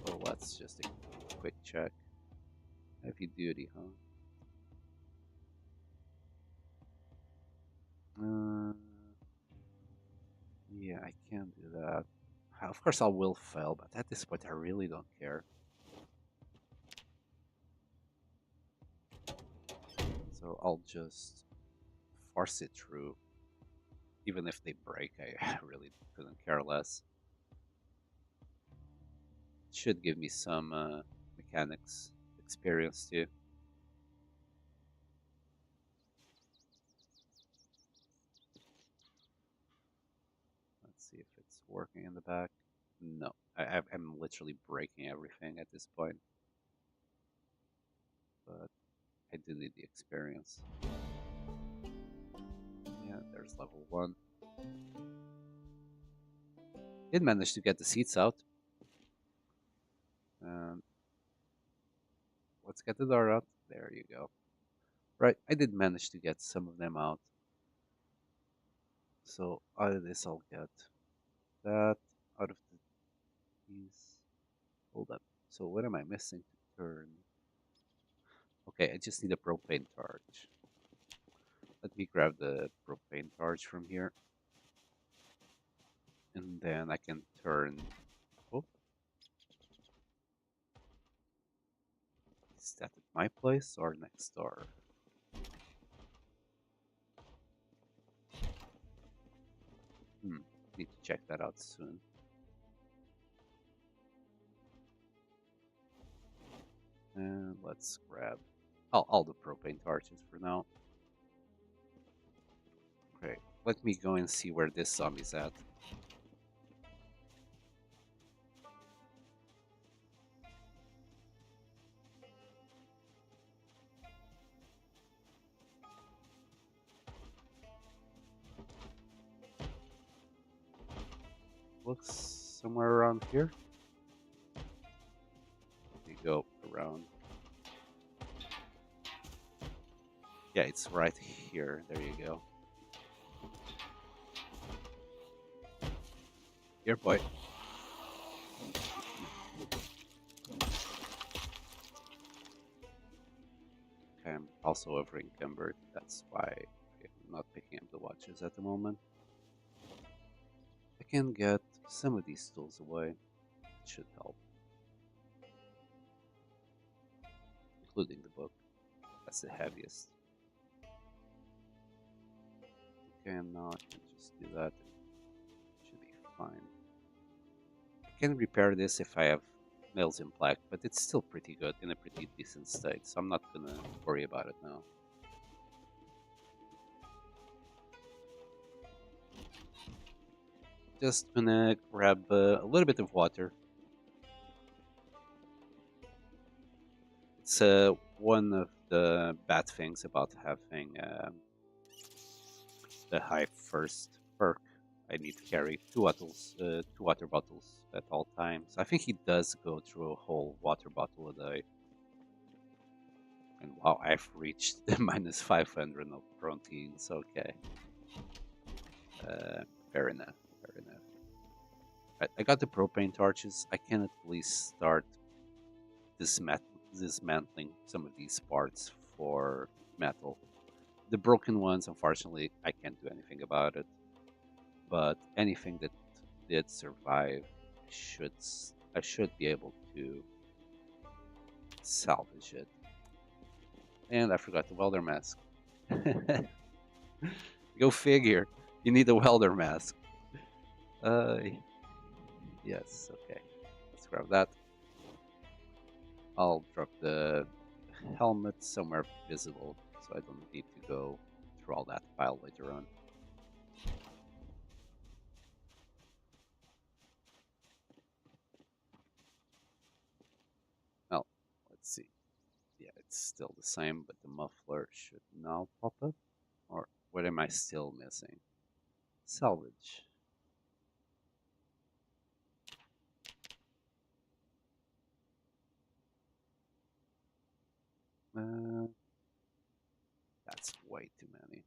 So let's just a quick check. Heavy duty, huh? Yeah, I can do that. Of course, I will fail, but at this point, I really don't care. So I'll just force it through. Even if they break, I really couldn't care less. It should give me some mechanics experience too. Let's see if it's working in the back. No, I'm literally breaking everything at this point. But I do need the experience. Yeah, there's level 1. Did manage to get the seats out. Um, let's get the door out. There you go. Right, I did manage to get some of them out. So out of this, I'll get that out of these. Hold up. So what am I missing to turn? Okay, I just need a propane torch. Let me grab the propane torch from here. And then I can turn. Oh, is that at my place or next door? check that out soon. And let's grab all the propane torches for now. Okay, let me go and see where this zombie's at. Looks somewhere around here. Let me go around. Yeah, it's right here. There you go. Here, boy. Okay, I'm also over encumbered. That's why I'm not picking up the watches at the moment. I can get some of these tools away. It should help. Including the book. That's the heaviest. Okay, and now I can just do that. It should be fine. I can repair this if I have nails in black, but it's still pretty good, in a pretty decent state, so I'm not gonna worry about it now. Just gonna grab a little bit of water. It's one of the bad things about having the high first perk. I need to carry two water bottles at all times. I think he does go through a whole water bottle a day. And wow, I've reached minus 500 of proteins. Okay, fair enough. Fair enough. Right, I got the propane torches. I can at least start dismantling some of these parts for metal. The broken ones, unfortunately, I can't do anything about it. But anything that did survive, should I should be able to salvage it. And I forgot the welder mask. Go figure. You need a welder mask. Uh, yes. Okay. Let's grab that. I'll drop the helmet somewhere visible, so I don't need to go through all that pile later on. Well, let's see. Yeah, it's still the same, but the muffler should now pop up. Or what am I still missing? Salvage. Uh, that's way too many.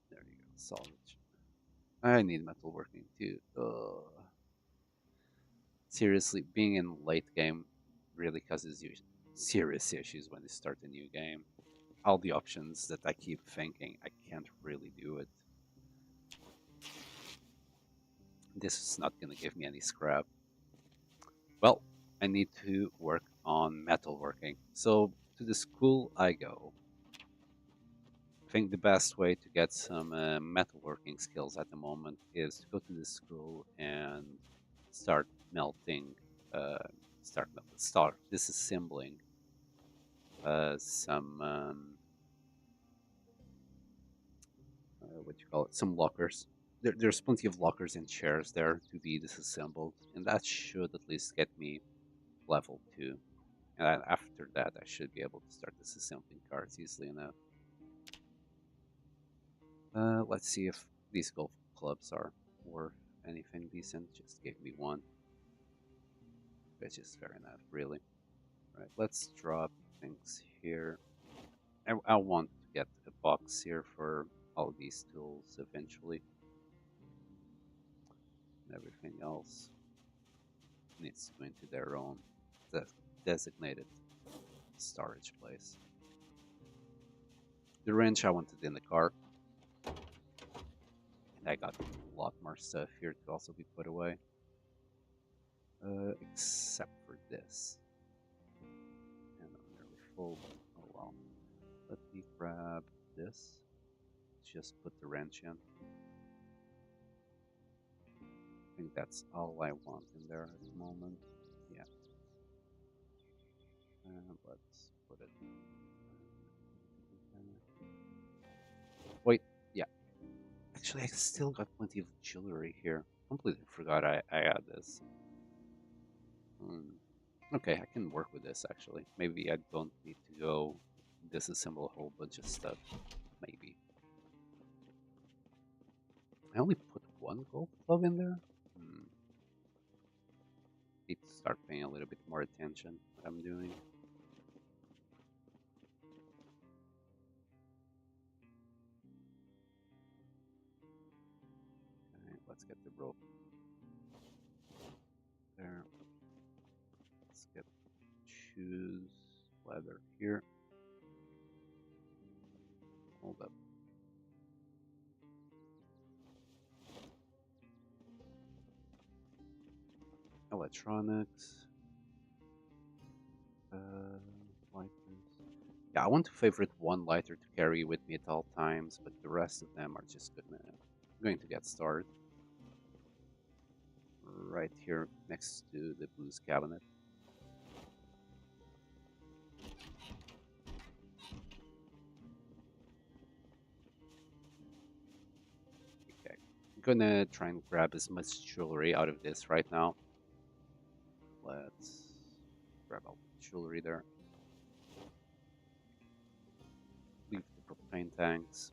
There you go, salvage. I need metalworking too. Ugh. Seriously, being in late game really causes you serious issues when you start a new game. All the options that I keep thinking, I can't really do it. This is not going to give me any scrap. Well, I need to work on metalworking. So to the school I go. I think the best way to get some metalworking skills at the moment is to go to the school and start melting, uh, start disassembling some what you call it, some lockers. There's plenty of lockers and chairs there to be disassembled, and that should at least get me level 2. And then after that, I should be able to start disassembling cards easily enough. Let's see if these golf clubs are worth anything decent. Just give me one, which is fair enough, really. Right, let's drop things here. I want to get a box here for all these tools eventually. And everything else needs to go into their own designated storage place. The wrench I wanted in the car. And I got a lot more stuff here to also be put away. Except for this. And I'm nearly full. Oh well. Let me grab this. Just put the wrench in. think that's all I want in there at the moment. Yeah, let's put it. Wait, yeah. Actually, I still got plenty of jewelry here. Completely forgot I had this. Hmm. Okay, I can work with this actually. Maybe I don't need to go disassemble a whole bunch of stuff. Maybe. I only put one gold glove in there? Hmm. Need to start paying a little bit more attention what I'm doing. Okay, let's get the rope there. Let's get shoes, leather here. Hold up. Electronics. Lighters. Yeah, I want to favorite one lighter to carry with me at all times, but the rest of them are just going to get started right here next to the blues cabinet. Okay, I'm gonna try and grab as much jewelry out of this right now. Let's grab all the jewelry there. Leave the propane tanks.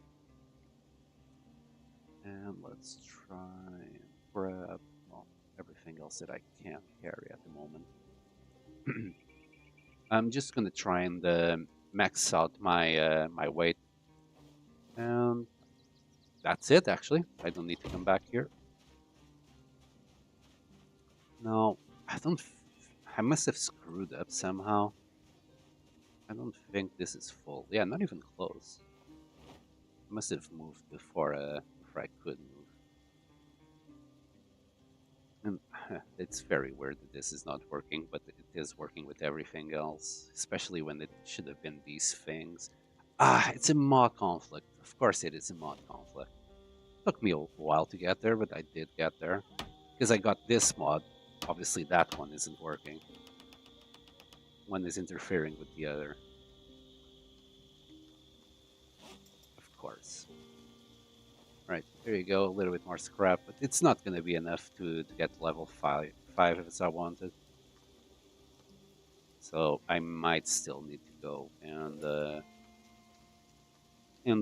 And let's try and grab, well, everything else that I can carry at the moment. I'm just gonna try and max out my weight, and that's it. Actually, I don't need to come back here. No, I don't. I must have screwed up somehow. I don't think this is full. Yeah, not even close. I must have moved before I could move. And it's very weird that this is not working, but it is working with everything else, especially when it should have been these things. Ah, it's a mod conflict. Of course it is a mod conflict. Took me a while to get there, but I did get there. Because I got this mod. Obviously that one isn't working. One is interfering with the other. Of course. Right, there you go, a little bit more scrap, but it's not going to be enough to get level 5 as I wanted. So I might still need to go and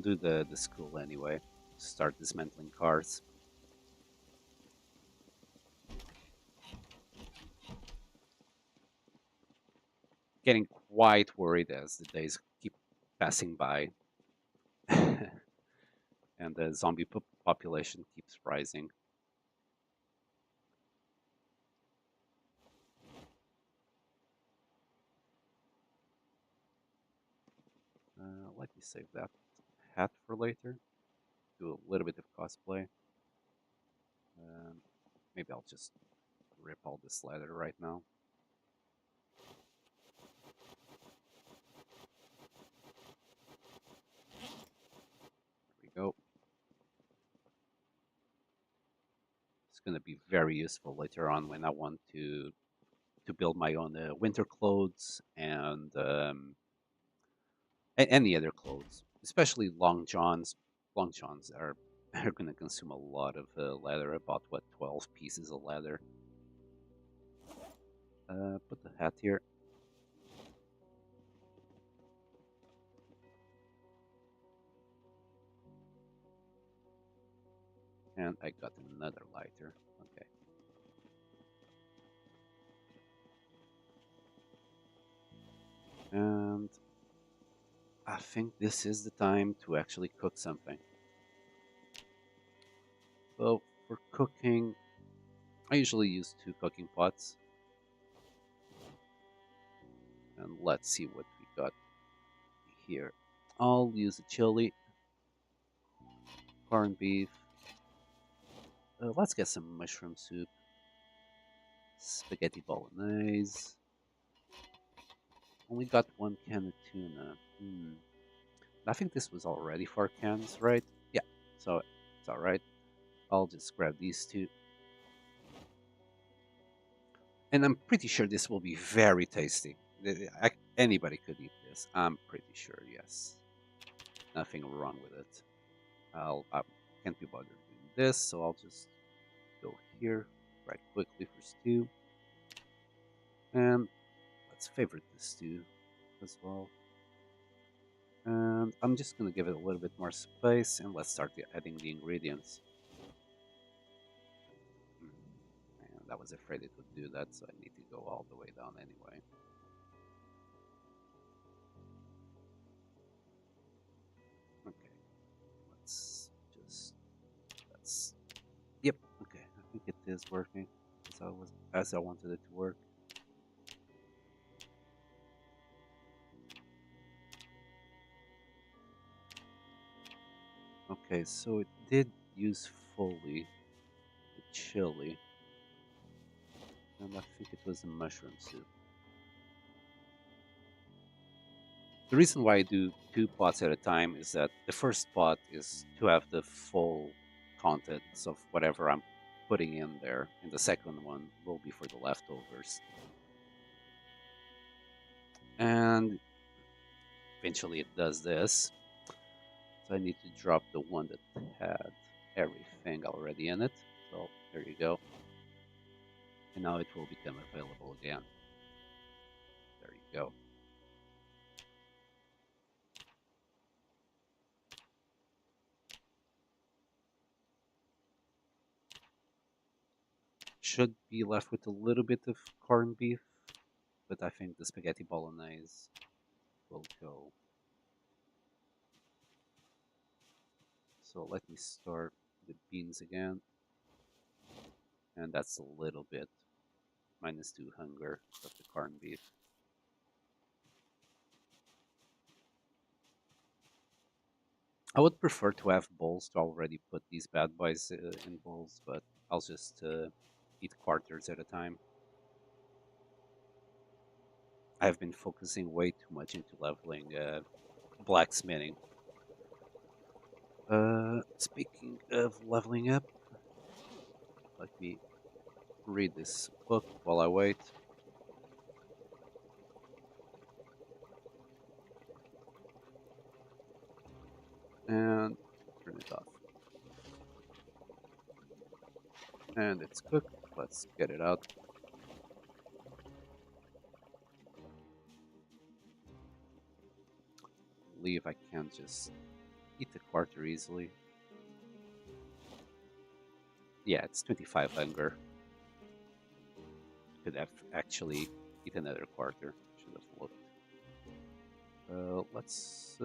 do the school anyway. Start dismantling cars. Getting quite worried as the days keep passing by. And the zombie population keeps rising. Let me save that hat for later. Do a little bit of cosplay. Um, Maybe I'll just rip all this leather right now. There we go. It's going to be very useful later on when I want to build my own winter clothes and any other clothes, especially long johns. Long johns are are going to consume a lot of leather. About what 12 pieces of leather. Put the hat here. And I got another lighter. Okay. And I think this is the time to actually cook something. So for cooking, I usually use 2 cooking pots. And let's see what we got here. I'll use a chili, corned beef. Let's get some mushroom soup, spaghetti bolognese. Only got 1 can of tuna. I think this was already 4 cans, right? Yeah, so it's alright. I'll just grab these two. And I'm pretty sure this will be very tasty. Anybody could eat this. I'm pretty sure. Yes, nothing wrong with it. I can't be bothered doing this, so I'll just go here right quickly for stew, and let's favorite the stew as well. And I'm just gonna give it a little bit more space, and let's start adding the ingredients. And I was afraid it would do that, so I need to go all the way down anyway. Okay, let's just that's yep. Okay, I think it is working as I wanted it to work. Okay, so it did use fully the chili, and I think it was a mushroom soup. The reason why I do two pots at a time is that the first pot is to have the full contents of whatever I'm putting in there, and the second one will be for the leftovers. And eventually it does this. So I need to drop the one that had everything already in it. So there you go. And now it will become available again. There you go. Should be left with a little bit of corned beef, but I think the spaghetti bolognese will go. So let me start the beans again. And that's a little bit -2 hunger of the corned beef. I would prefer to have bowls to already put these bad boys in bowls, but I'll just eat quarters at a time. I've been focusing way too much into leveling blacksmithing. Speaking of leveling up, let me read this book while I wait. And turn it off. And it's cooked. Let's get it out. Believe I can't just eat the quarter easily. Yeah, it's 25 hunger. Could have actually eaten another quarter. Should have looked. Let's,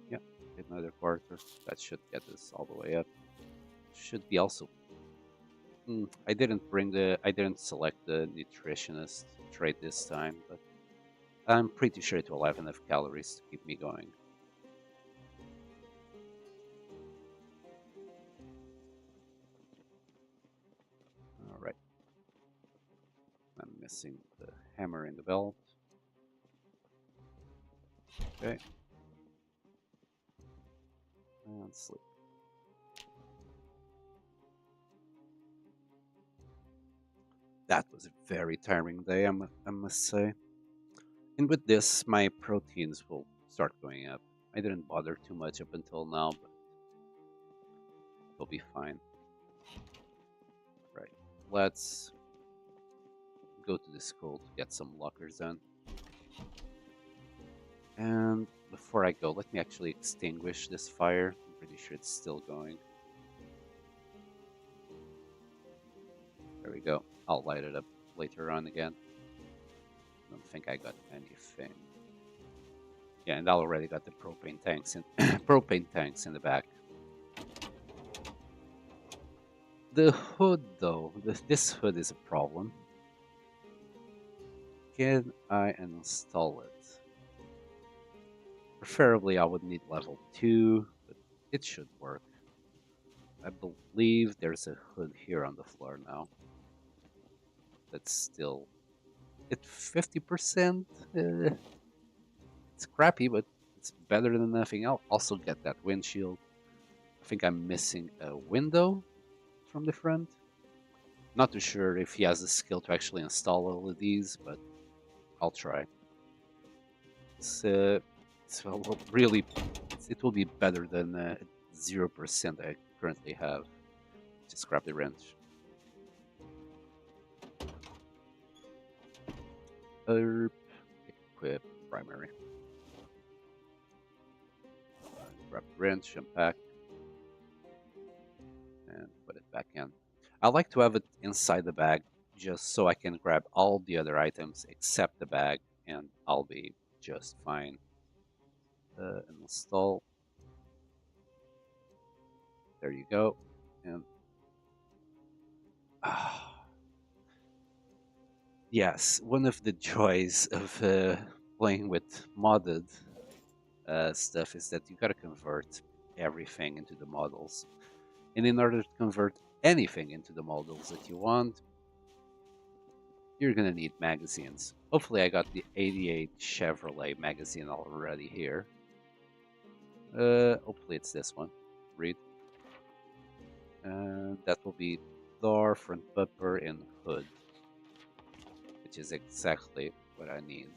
yeah, get another quarter. That should get us all the way up. Should be also. I didn't select the nutritionist trait this time, but I'm pretty sure it will have enough calories to keep me going. All right. I'm missing the hammer in the belt. Okay. And sleep. That was a very tiring day, I must say. And with this, my proteins will start going up. I didn't bother too much up until now, but it'll be fine. Right. Let's go to the school to get some lockers done. And before I go, let me actually extinguish this fire. I'm pretty sure it's still going. There we go. I'll light it up later on again. Don't think I got anything. Yeah, and I already got the propane tanks in propane tanks in the back. The hood, though, this hood is a problem. Can I install it? Preferably, I would need level 2, but it should work. I believe there's a hood here on the floor now. That's still at 50%. It's crappy, but it's better than nothing. I'll also get that windshield. I think I'm missing a window from the front. Not too sure if he has the skill to actually install all of these, but I'll try. It's, well, really, it will be better than 0% I currently have. Just grab the wrench. Equip primary. Grab the wrench, unpack, and put it back in. I like to have it inside the bag just so I can grab all the other items except the bag, and I'll be just fine. Install. There you go. And yes, one of the joys of playing with modded stuff is that you gotta convert everything into the models. And in order to convert anything into the models that you want, you're gonna need magazines. Hopefully I got the 88 Chevrolet magazine already here. Hopefully it's this one. Read. And that will be door, front bumper, and hood, which is exactly what I need.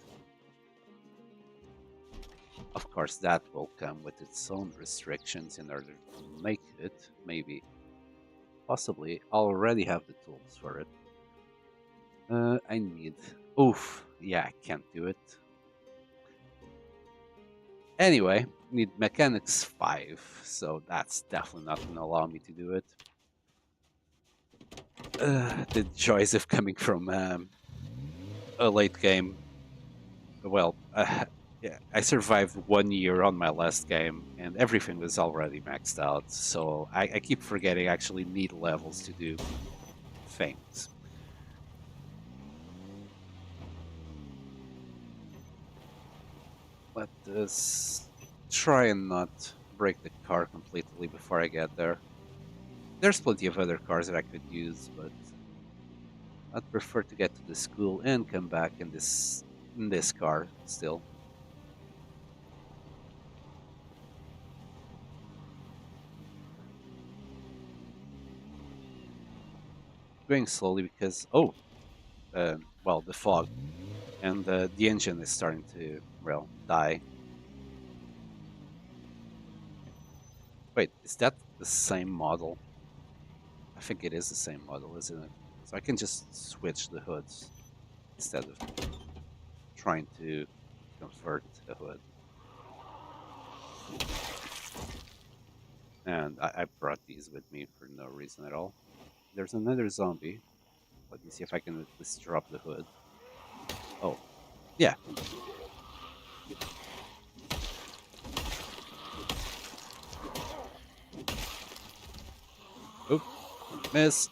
Of course, that will come with its own restrictions in order to make it. Maybe, possibly, I already have the tools for it. I need. Oof, yeah, I can't do it. Anyway, need mechanics 5, so that's definitely not going to allow me to do it. The joys of coming from a late game. Well, yeah, I survived 1 year on my last game, and everything was already maxed out. So I keep forgetting I actually need levels to do things. Let us try and not break the car completely before I get there. There's plenty of other cars that I could use, but I'd prefer to get to the school and come back in this car still. Going slowly because well, the fog and the engine is starting to die. Wait, is that the same model? I think it is the same model, isn't it? So I can just switch the hoods instead of trying to convert a hood. And I brought these with me for no reason at all. There's another zombie. Let me see if I can at least drop the hood. Oh, yeah. Oop, miss.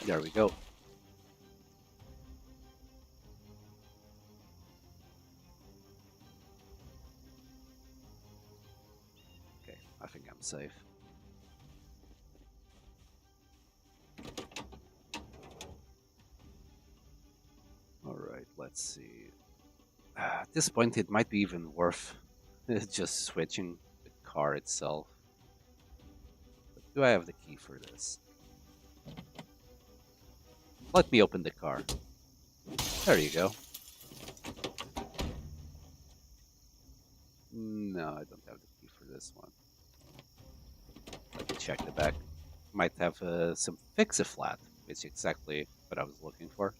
There we go. Okay, I think I'm safe. Alright, let's see. At this point, it might be even worth just switching the car itself. But do I have the key for this? Let me open the car. There you go. No, I don't have the key for this one. Let me check the back. Might have some fix-a-flat, which is exactly what I was looking for.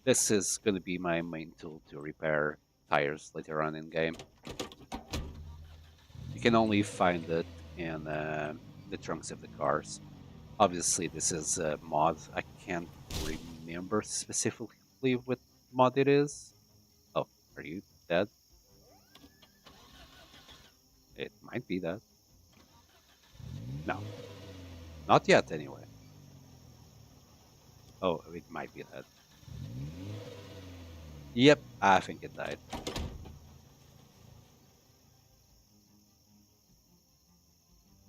This is going to be my main tool to repair tires later on in game. You can only find it in the trunks of the cars. Obviously, this is a mod. I can't remember specifically what mod it is. Oh, are you dead? It might be that. No, not yet anyway. Oh, it might be that. Yep, I think it died.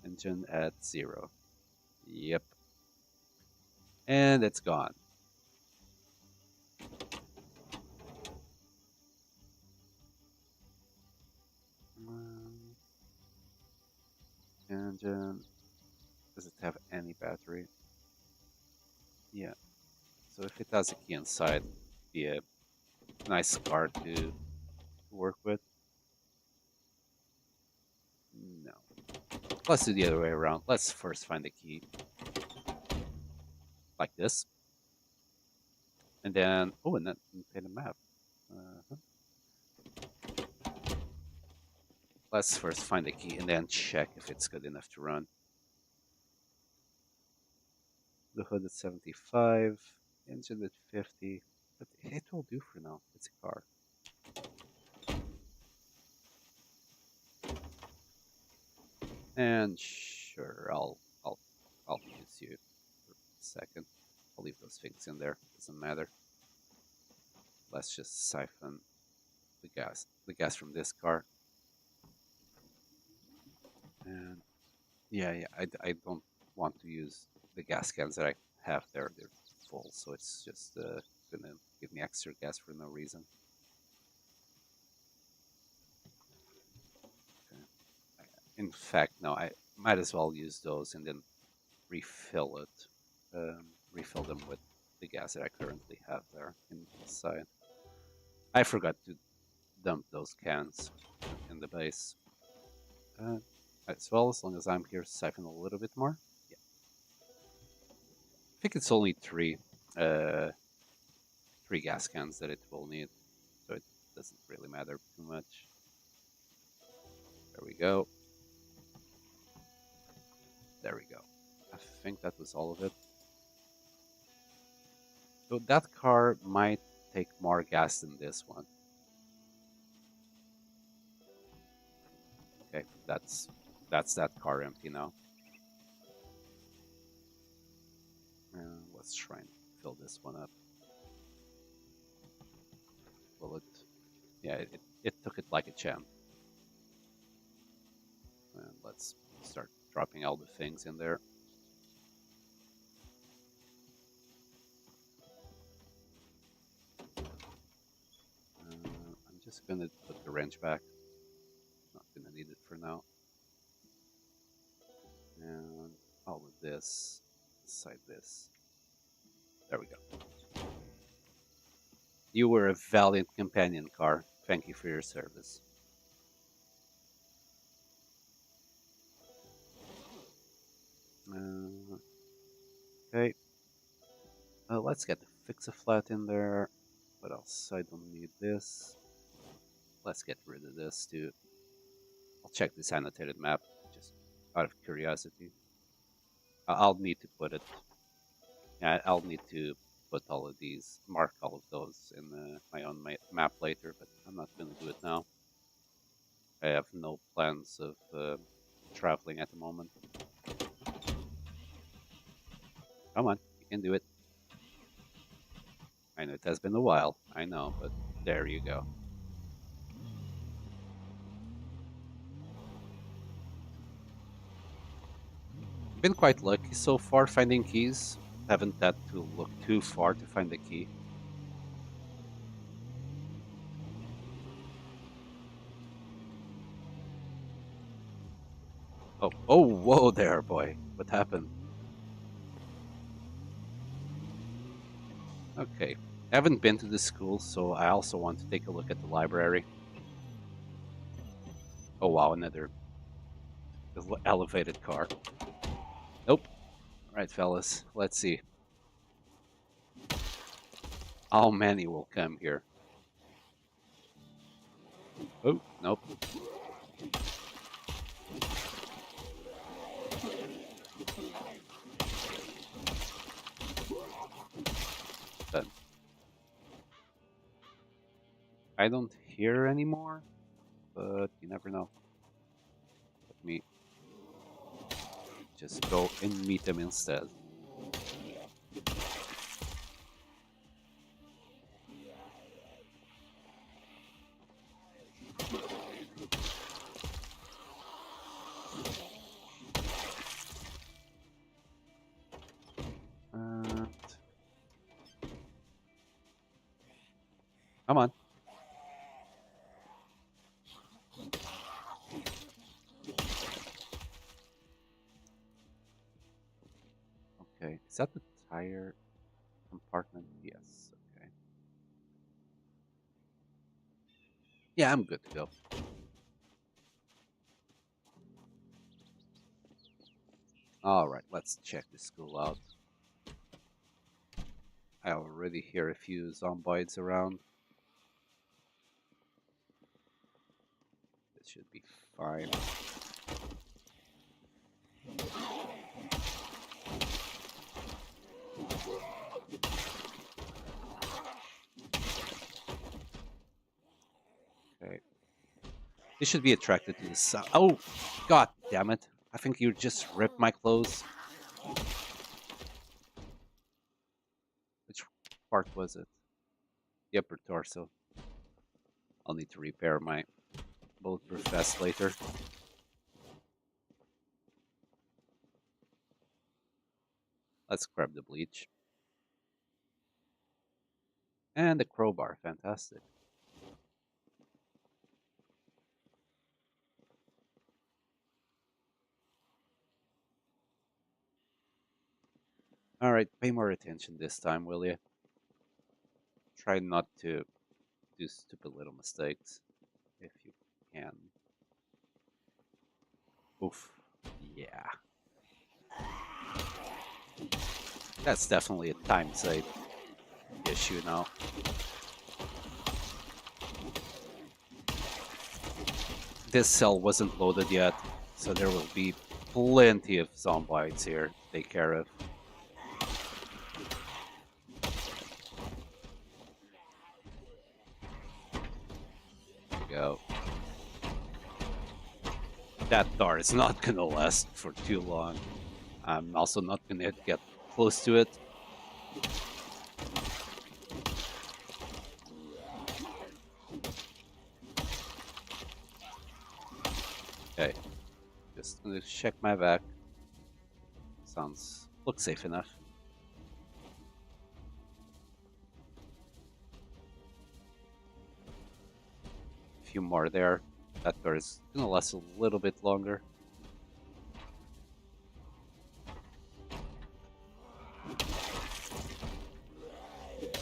Engine at 0. Yep. And it's gone. And engine. Does it have any battery? Yeah. So if it has a key inside, be a nice car to work with. No. Let's do the other way around. Let's first find the key, like this, and then and then pin the map. Uh-huh. Let's first find the key and then check if it's good enough to run. The hood at 75, engine at 50, but it will do for now. It's a car. And sure, I'll use you for a second. I'll leave those things in there. Doesn't matter. Let's just siphon the gas from this car. And yeah, I don't want to use the gas cans that I have there. They're full, so it's just gonna give me extra gas for no reason. Okay. In fact, no, I might as well use those and then refill it, refill them with the gas that I currently have there inside. I forgot to dump those cans in the base. Uh, as well, as long as I'm here, siphon a little bit more. Yeah, I think it's only uh, three gas cans that it will need, so it doesn't really matter too much. There we go. There we go. I think that was all of it. So that car might take more gas than this one. Okay, that's that car empty now. Let's try and fill this one up. Will it? Yeah, it took it like a champ. And let's start dropping all the things in there. I'm just gonna put the wrench back. Not gonna need it for now. And all of this inside this. There we go. You were a valiant companion, car. Thank you for your service. Okay. Let's get the fix-a-flat in there. What else? I don't need this. Let's get rid of this too. I'll check this annotated map just out of curiosity. I'll need to put it. Yeah, I'll need to put all of these, mark all of those in my own map later, but I'm not going to do it now. I have no plans of traveling at the moment. Come on, you can do it. I know it has been a while, I know, but there you go. Been quite lucky so far finding keys. Haven't had to look too far to find the key. Oh, whoa there, boy. What happened? Okay. I haven't been to the school, so I also want to take a look at the library. Oh, wow, another elevated car. Nope. All right, fellas, let's see. How many will come here? Oh, nope. Done. I don't hear anymore, but you never know. Let me just go and meet them instead. And come on. Is that the tire compartment? Yes. Okay. Yeah, I'm good to go. All right, let's check the school out. I already hear a few zomboids around. This should be fine. Okay. They should be attracted to the sun. Oh, god damn it. I think you just ripped my clothes. Which part was it? The upper torso. I'll need to repair my bulletproof vest later. Let's grab the bleach. And the crowbar. Fantastic. Alright, pay more attention this time, will you? Try not to do stupid little mistakes if you can. Oof. Yeah. That's definitely a time save issue now. This cell wasn't loaded yet, so there will be plenty of zombies here to take care of. There we go. That door is not gonna last for too long. I'm also not gonna get close to it. Okay, just gonna check my back. Looks safe enough. A few more there. That door is gonna last a little bit longer.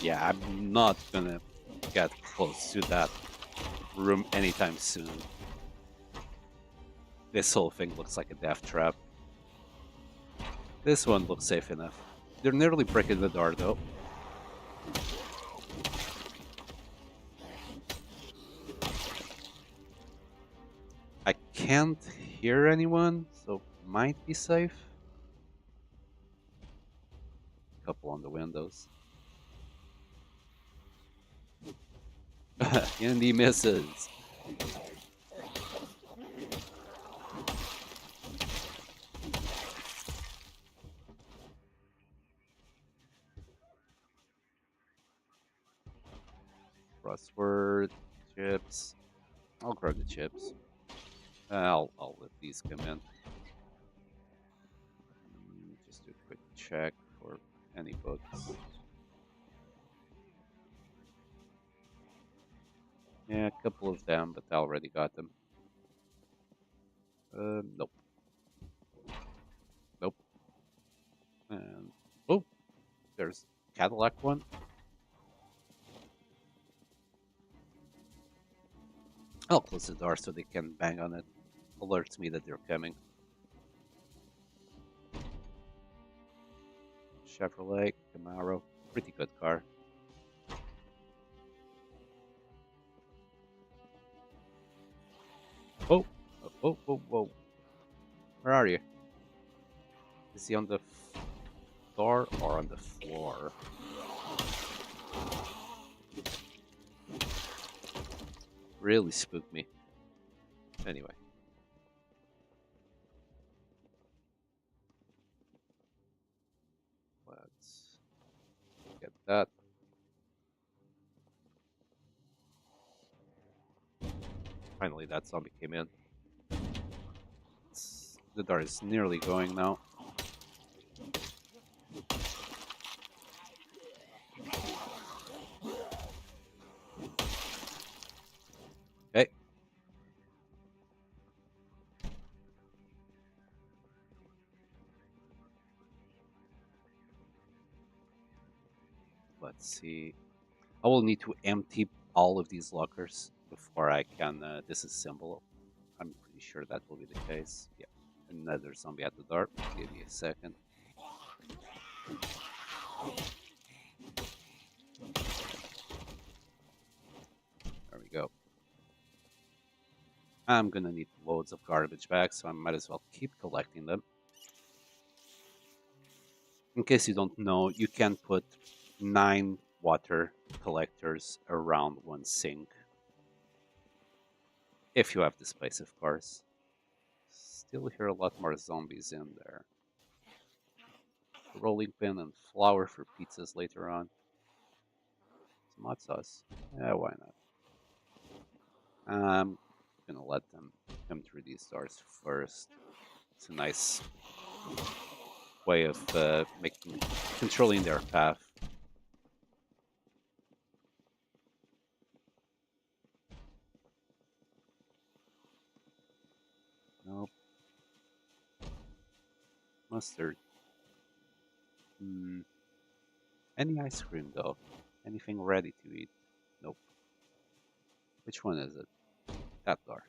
Yeah, I'm not gonna get close to that room anytime soon. This whole thing looks like a death trap. This one looks safe enough. They're nearly breaking the door though. I can't hear anyone, so might be safe. Couple on the windows. And he misses. Crossword, chips. I'll grab the chips. I'll let these come in. Just do a quick check for any books. Yeah, a couple of them, but I already got them. Nope. Nope. And oh, there's Cadillac one. I'll close the door so they can bang on it. Alerts me that they're coming. Chevrolet Camaro, pretty good car. Oh, whoa. Where are you? Is he on the door or on the floor? Really spooked me. Anyway. Let's get that. Finally, that zombie came in. The door is nearly going now. Okay. Let's see. I will need to empty all of these lockers before I can disassemble. I'm pretty sure that will be the case. Yeah. Another zombie at the door. Give me a second. There we go. I'm gonna need loads of garbage bags, so I might as well keep collecting them. In case you don't know, you can put 9 water collectors around one sink. If you have the space, of course. Still hear a lot more zombies in there. Rolling pin and flour for pizzas later on. Some hot sauce. Yeah, why not? I'm gonna let them come through these doors first. It's a nice way of making controlling their path. Nope. Mustard. Hmm. Any ice cream though? Anything ready to eat? Nope. Which one is it? That door.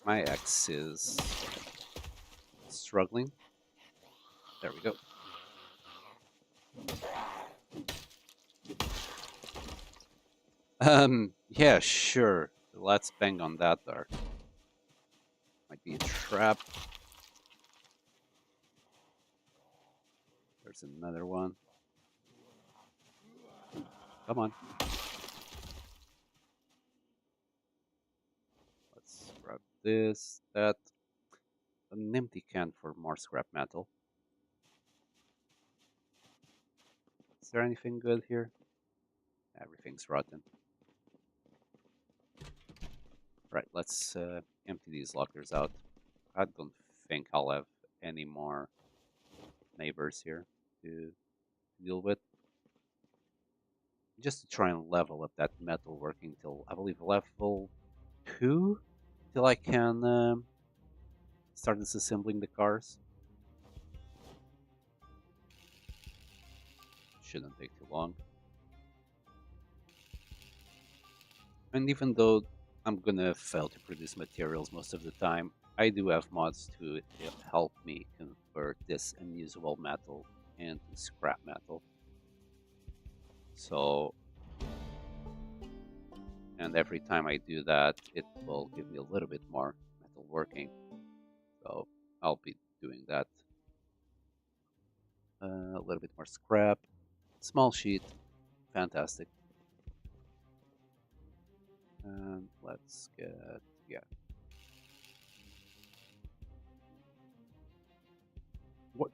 My ex is struggling. There we go. Yeah, sure. Let's bang on that door. Might be a trap. There's another one. Come on. Let's grab this, that. An empty can for more scrap metal. Is there anything good here? Everything's rotten. Right, let's empty these lockers out. I don't think I'll have any more neighbors here to deal with. Just to try and level up that metal working till, I believe, level 2? Till I can start disassembling the cars. Shouldn't take too long. And even though I'm gonna fail to produce materials most of the time, I do have mods to help me convert this unusable metal into scrap metal. So, and every time I do that, it will give me a little bit more metal working. So I'll be doing that. A little bit more scrap, small sheet, fantastic. And let's get, yeah. What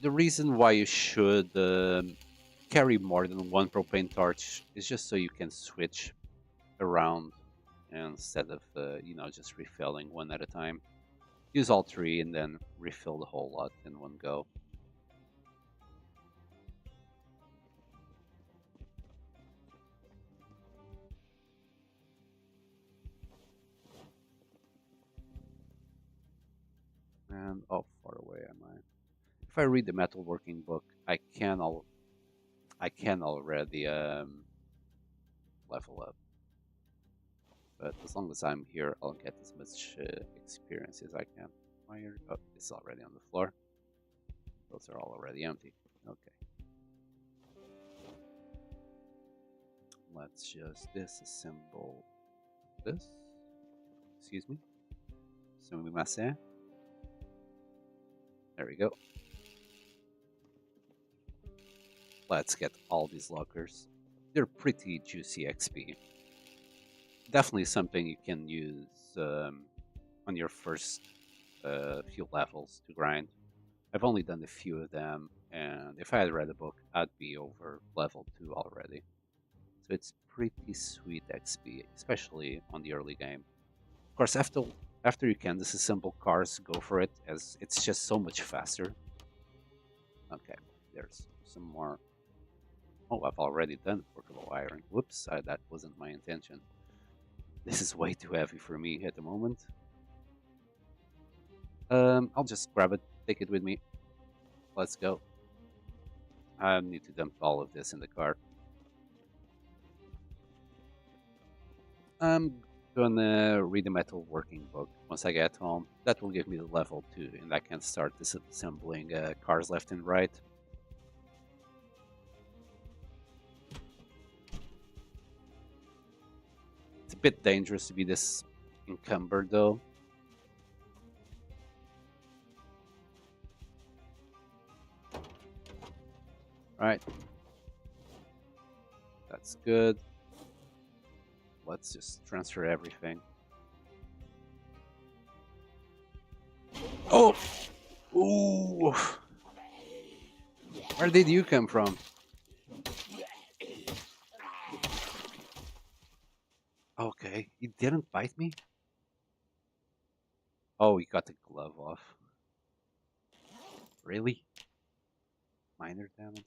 the reason why you should carry more than one propane torch is just so you can switch around instead of just refilling one at a time. Use all three and then refill the whole lot in one go. And how far away am I? If I read the metalworking book, I can already level up. But as long as I'm here, I'll get as much experience as I can. Oh, it's already on the floor. Those are all already empty. Okay. Let's just disassemble this. Excuse me. Sumimasen. There we go. Let's get all these lockers. They're pretty juicy XP. Definitely something you can use on your first few levels to grind. I've only done a few of them, and if I had read a book, I'd be over level 2 already. So it's pretty sweet XP, especially on the early game. Of course, after you can disassemble cars, go for it, as it's just so much faster. Okay, there's some more. Oh, I've already done portable iron. Whoops, that wasn't my intention. This is way too heavy for me at the moment. I'll just grab it, take it with me. Let's go. I need to dump all of this in the car. I'm gonna read the metal working book once I get home. That will give me the level 2, and I can start disassembling cars left and right. It's a bit dangerous to be this encumbered, though. Right, that's good. Let's just transfer everything. Oh! Ooh! Where did you come from? Okay, he didn't bite me? Oh, he got the glove off. Really? Minor damage?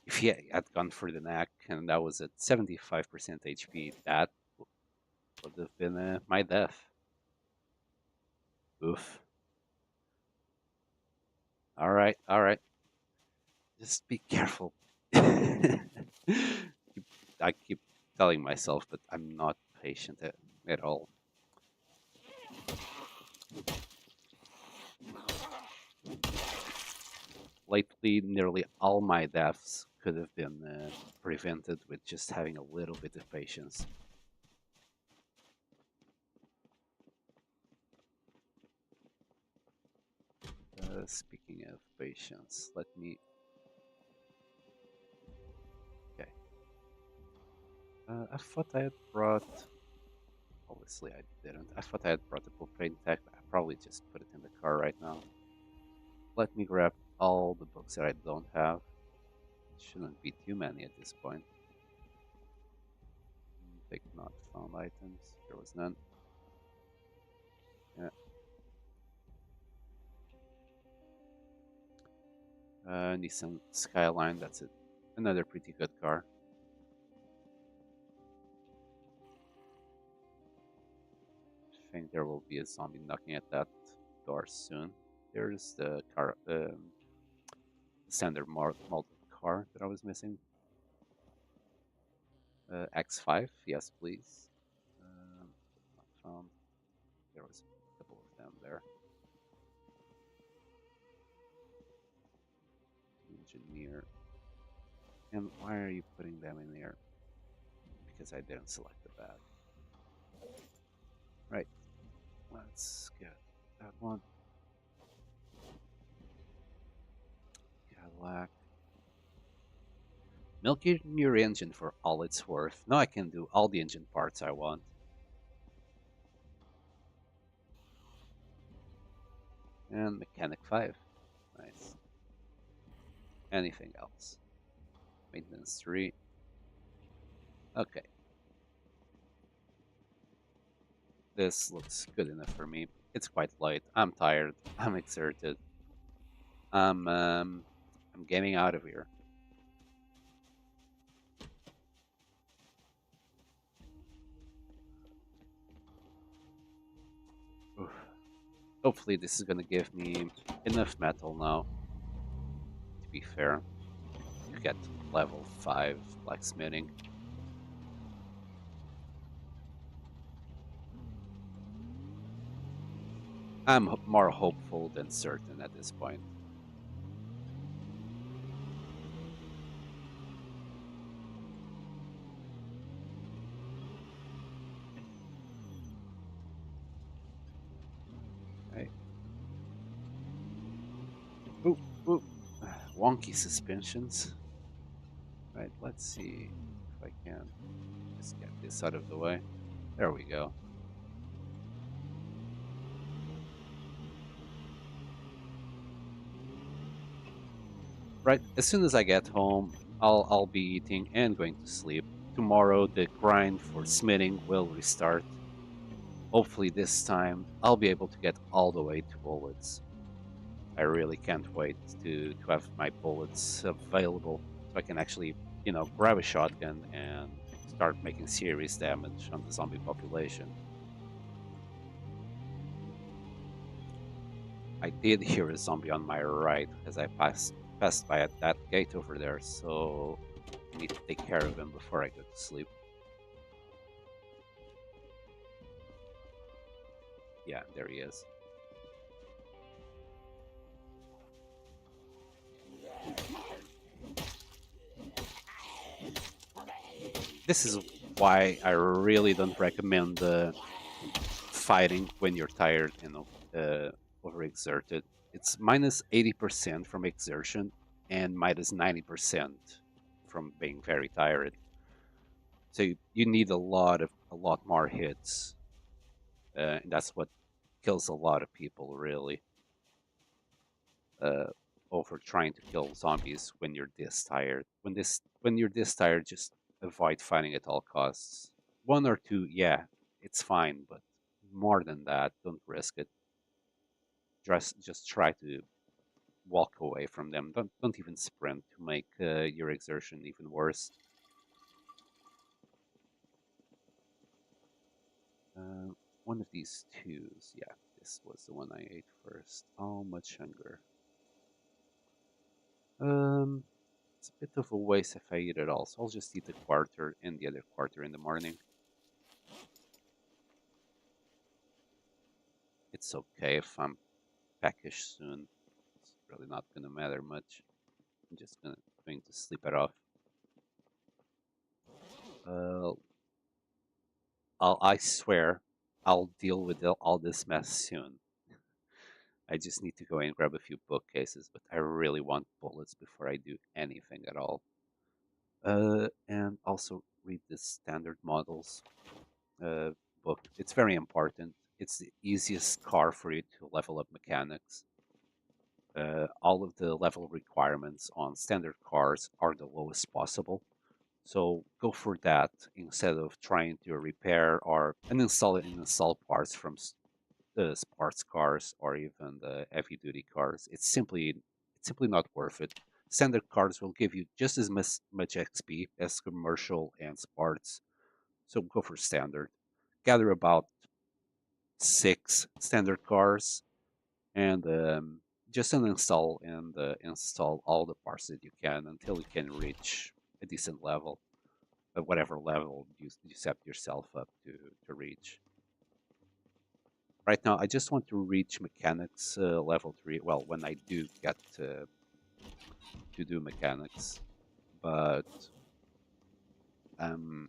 If he had gone for the neck and that was at 75% HP, that would have been my death. Oof. Alright, alright. Just be careful. I keep telling myself, but I'm not patient at all. Lately, nearly all my deaths could have been prevented with just having a little bit of patience. Speaking of patience, let me. Okay. I thought I had brought. Obviously, I didn't. I thought I had brought the propane tech. I probably just put it in the car right now. Let me grab all the books that I don't have. Shouldn't be too many at this point. Take not found items. There was none. Yeah. Nissan Skyline. That's it. Another pretty good car. I think there will be a zombie knocking at that door soon. There's the car, standard model car that I was missing. X5, yes, please. Not found. There was a couple of them there. Engineer. And why are you putting them in there? Because I didn't select the bag. Right. Let's get that one. Cadillac. Milk your engine for all it's worth. Now I can do all the engine parts I want. And Mechanic 5. Nice. Anything else? Maintenance 3. Okay. This looks good enough for me. It's quite light. I'm tired. I'm exerted. I'm getting out of here. Oof. Hopefully this is gonna give me enough metal now, to be fair, to get level 5 blacksmithing. I'm more hopeful than certain at this point. Okay. Ooh, ooh. Wonky suspensions. Right, let's see if I can just get this out of the way. There we go. Right, as soon as I get home, I'll be eating and going to sleep. Tomorrow the grind for smithing will restart. Hopefully this time I'll be able to get all the way to bullets. I really can't wait to have my bullets available so I can actually, grab a shotgun and start making serious damage on the zombie population. I did hear a zombie on my right as I passed by at that gate over there, so I need to take care of him before I go to sleep. Yeah, there he is. This is why I really don't recommend fighting when you're tired and overexerted. It's minus 80% from exertion and minus 90% from being very tired. So you need a lot more hits, and that's what kills a lot of people really. Uh, Over trying to kill zombies when you're this tired. When you're this tired, just avoid fighting at all costs. One or two, yeah, it's fine, but more than that, don't risk it. Just try to walk away from them. Don't even sprint to make your exertion even worse. Uh, One of these twos, yeah, this was the one I ate first. Oh, much hunger. Um, it's a bit of a waste if I eat it all, so I'll just eat the quarter and the other quarter in the morning. It's okay if I'm peckish soon. It's really not gonna matter much. I'm just going to sleep it off. Uh, I swear, I'll deal with all this mess soon. I just need to go and grab a few bookcases, but I really want bullets before I do anything at all. And also read the standard models uh, book. It's very important. It's the easiest car for you to level up mechanics. All of the level requirements on standard cars are the lowest possible. So go for that instead of trying to repair or uninstall and install parts from the sports cars or even the heavy duty cars. It's simply not worth it. Standard cars will give you just as much XP as commercial and sports. So go for standard. Gather about 6 standard cars and just uninstall and install all the parts that you can until you can reach a decent level, at whatever level you set yourself up to reach. Right now, I just want to reach mechanics level 3. Well, when I do get to do mechanics, but um,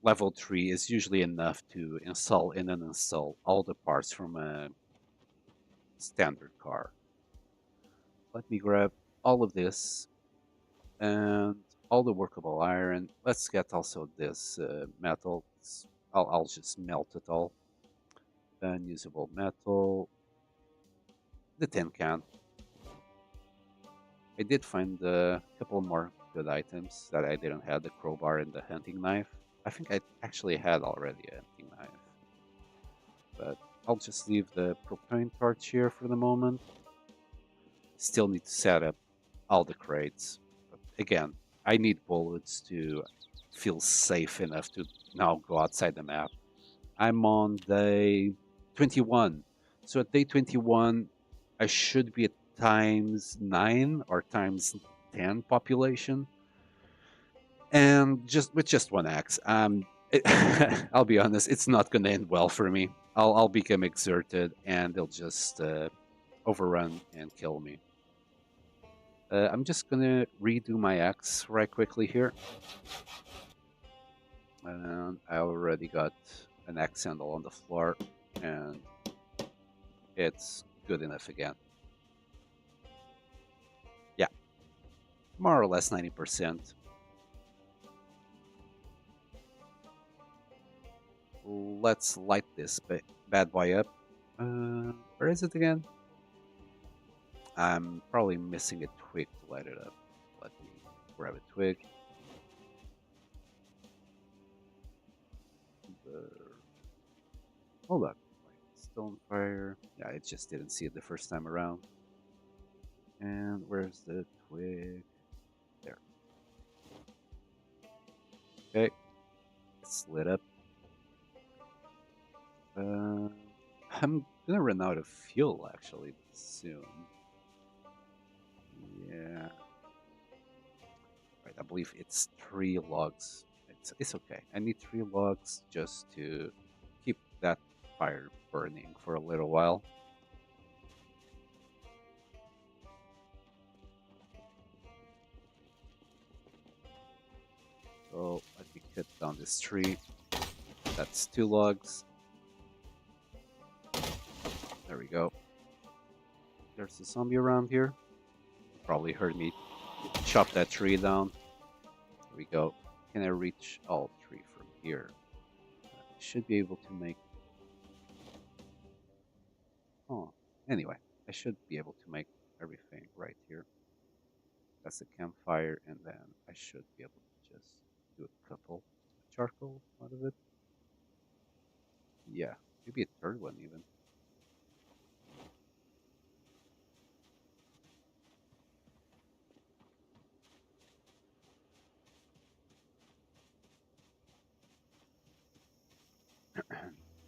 level 3 is usually enough to install and uninstall all the parts from a standard car. Let me grab all of this and all the workable iron. Let's get also this metal. I'll just melt it all. Unusable metal, the tin can. I did find a couple more good items that I didn't have, the crowbar and the hunting knife. I think I actually had already a hunting knife, but I'll just leave the propane torch here for the moment. Still need to set up all the crates. But again, I need bullets to feel safe enough to now go outside the map. I'm on day 21. So at day 21, I should be at times 9 or times 10 population. And just with just one axe, I'll be honest, it's not going to end well for me. I'll become exerted and they'll just overrun and kill me. I'm just going to redo my axe right quickly here. And I already got an axe handle on the floor, and it's good enough again. Yeah, more or less 90%. Let's light this bad boy up. Where is it again? I'm probably missing a twig to light it up. Let me grab a twig. The... Hold on. Stone fire. Yeah, it just didn't see it the first time around. And where's the twig? There. Okay, it's lit up. Uh, I'm Gonna run out of fuel actually soon. Yeah. Right, I believe it's 3 logs. It's okay. I need 3 logs just to keep that fire burning for a little while. So let me cut down this tree. That's 2 logs. There we go. There's a zombie around here. Probably heard me chop that tree down. There we go. Can I reach all 3 from here? Should be able to make. Oh, anyway, I should be able to make everything right here. That's the campfire, and then I should be able to just do a couple charcoal out of it. Yeah, maybe a third one even.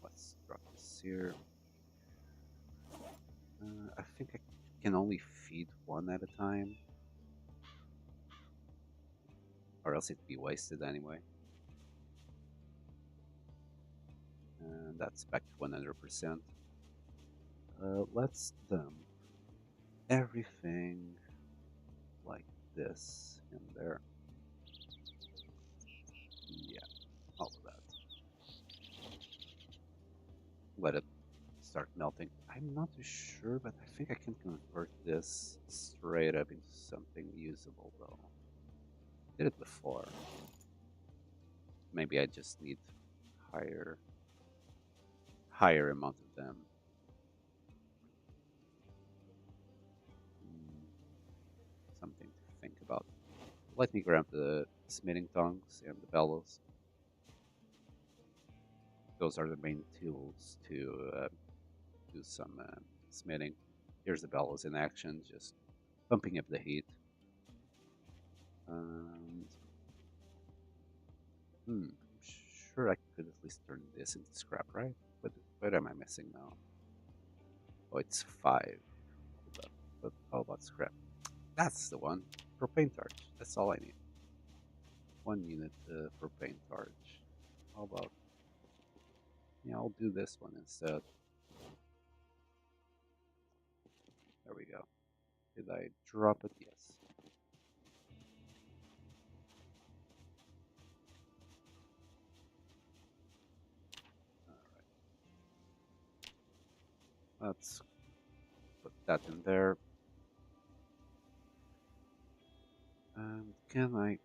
Let's drop this here. I think I can only feed one at a time, or else it'd be wasted anyway. And that's back to 100%. Let's dump everything like this in there. Yeah, all of that. Let it start melting. I'm not too sure, but I think I can convert this straight up into something usable though. Did it before. Maybe I just need higher higher amount of them. Hmm, something to think about. Let me grab the smithing tongs and the bellows. Those are the main tools to do some smithing. Here's the bellows in action, just pumping up the heat. And I'm sure I could at least turn this into scrap, right? What am I missing now? Oh, it's 5. Hold up. But how about scrap? That's the one. Propane torch. That's all I need. 1 unit propane torch. How about? Yeah, I'll do this one instead. There we go. Did I drop it? Yes. Let's put that in there. And can I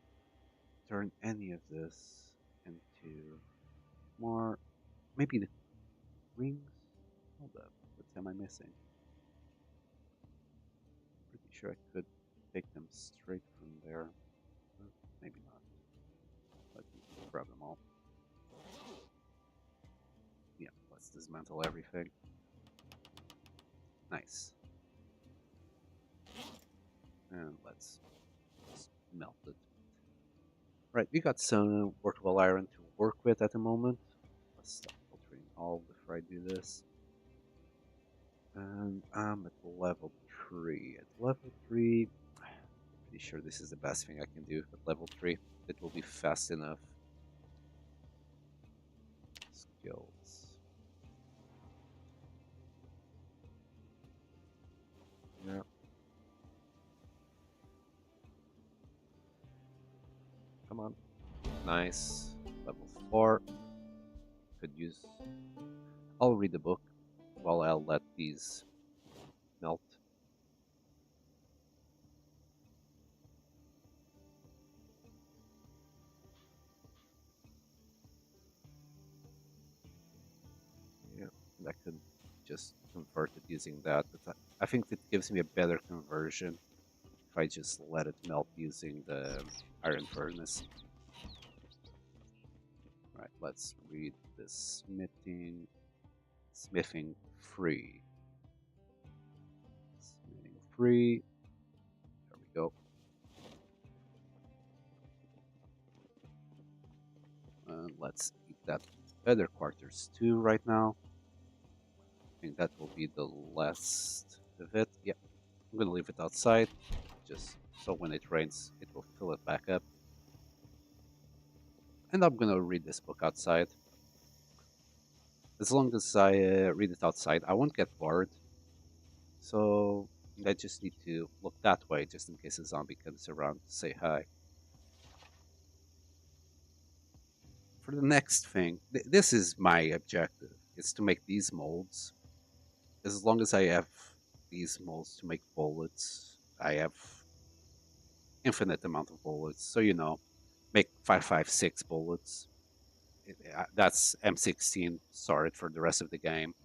turn any of this into more? Maybe the rings? Hold up. What am I missing? Pretty sure I could take them straight from there. Maybe not. Let me grab them all. Yeah, let's dismantle everything. Nice. And let's just melt it. Right, we got some workable iron to work with at the moment. Let's start filtering all before I do this. And I'm at level 3. At level 3, pretty sure this is the best thing I can do at level 3. It will be fast enough. Skills. Yeah. Come on. Nice. Level 4. Could use. I'll read the book while I'll let these melt. Yeah. And I could just convert it using that. But I think it gives me a better conversion if I just let it melt using the iron furnace. Right, let's read the smithing free. Smithing free. There we go. And let's eat that other quarters too right now. think that will be the last of it. Yeah, I'm gonna leave it outside, just so when it rains, it will fill it back up. And I'm gonna read this book outside. As long as I read it outside, I won't get bored. So I just need to look that way, just in case a zombie comes around to say hi. For the next thing, this is my objective: is to make these molds. As long as I have these molds to make bullets, I have infinite amount of bullets. So make 556 bullets. That's M16. Sorry for the rest of the game.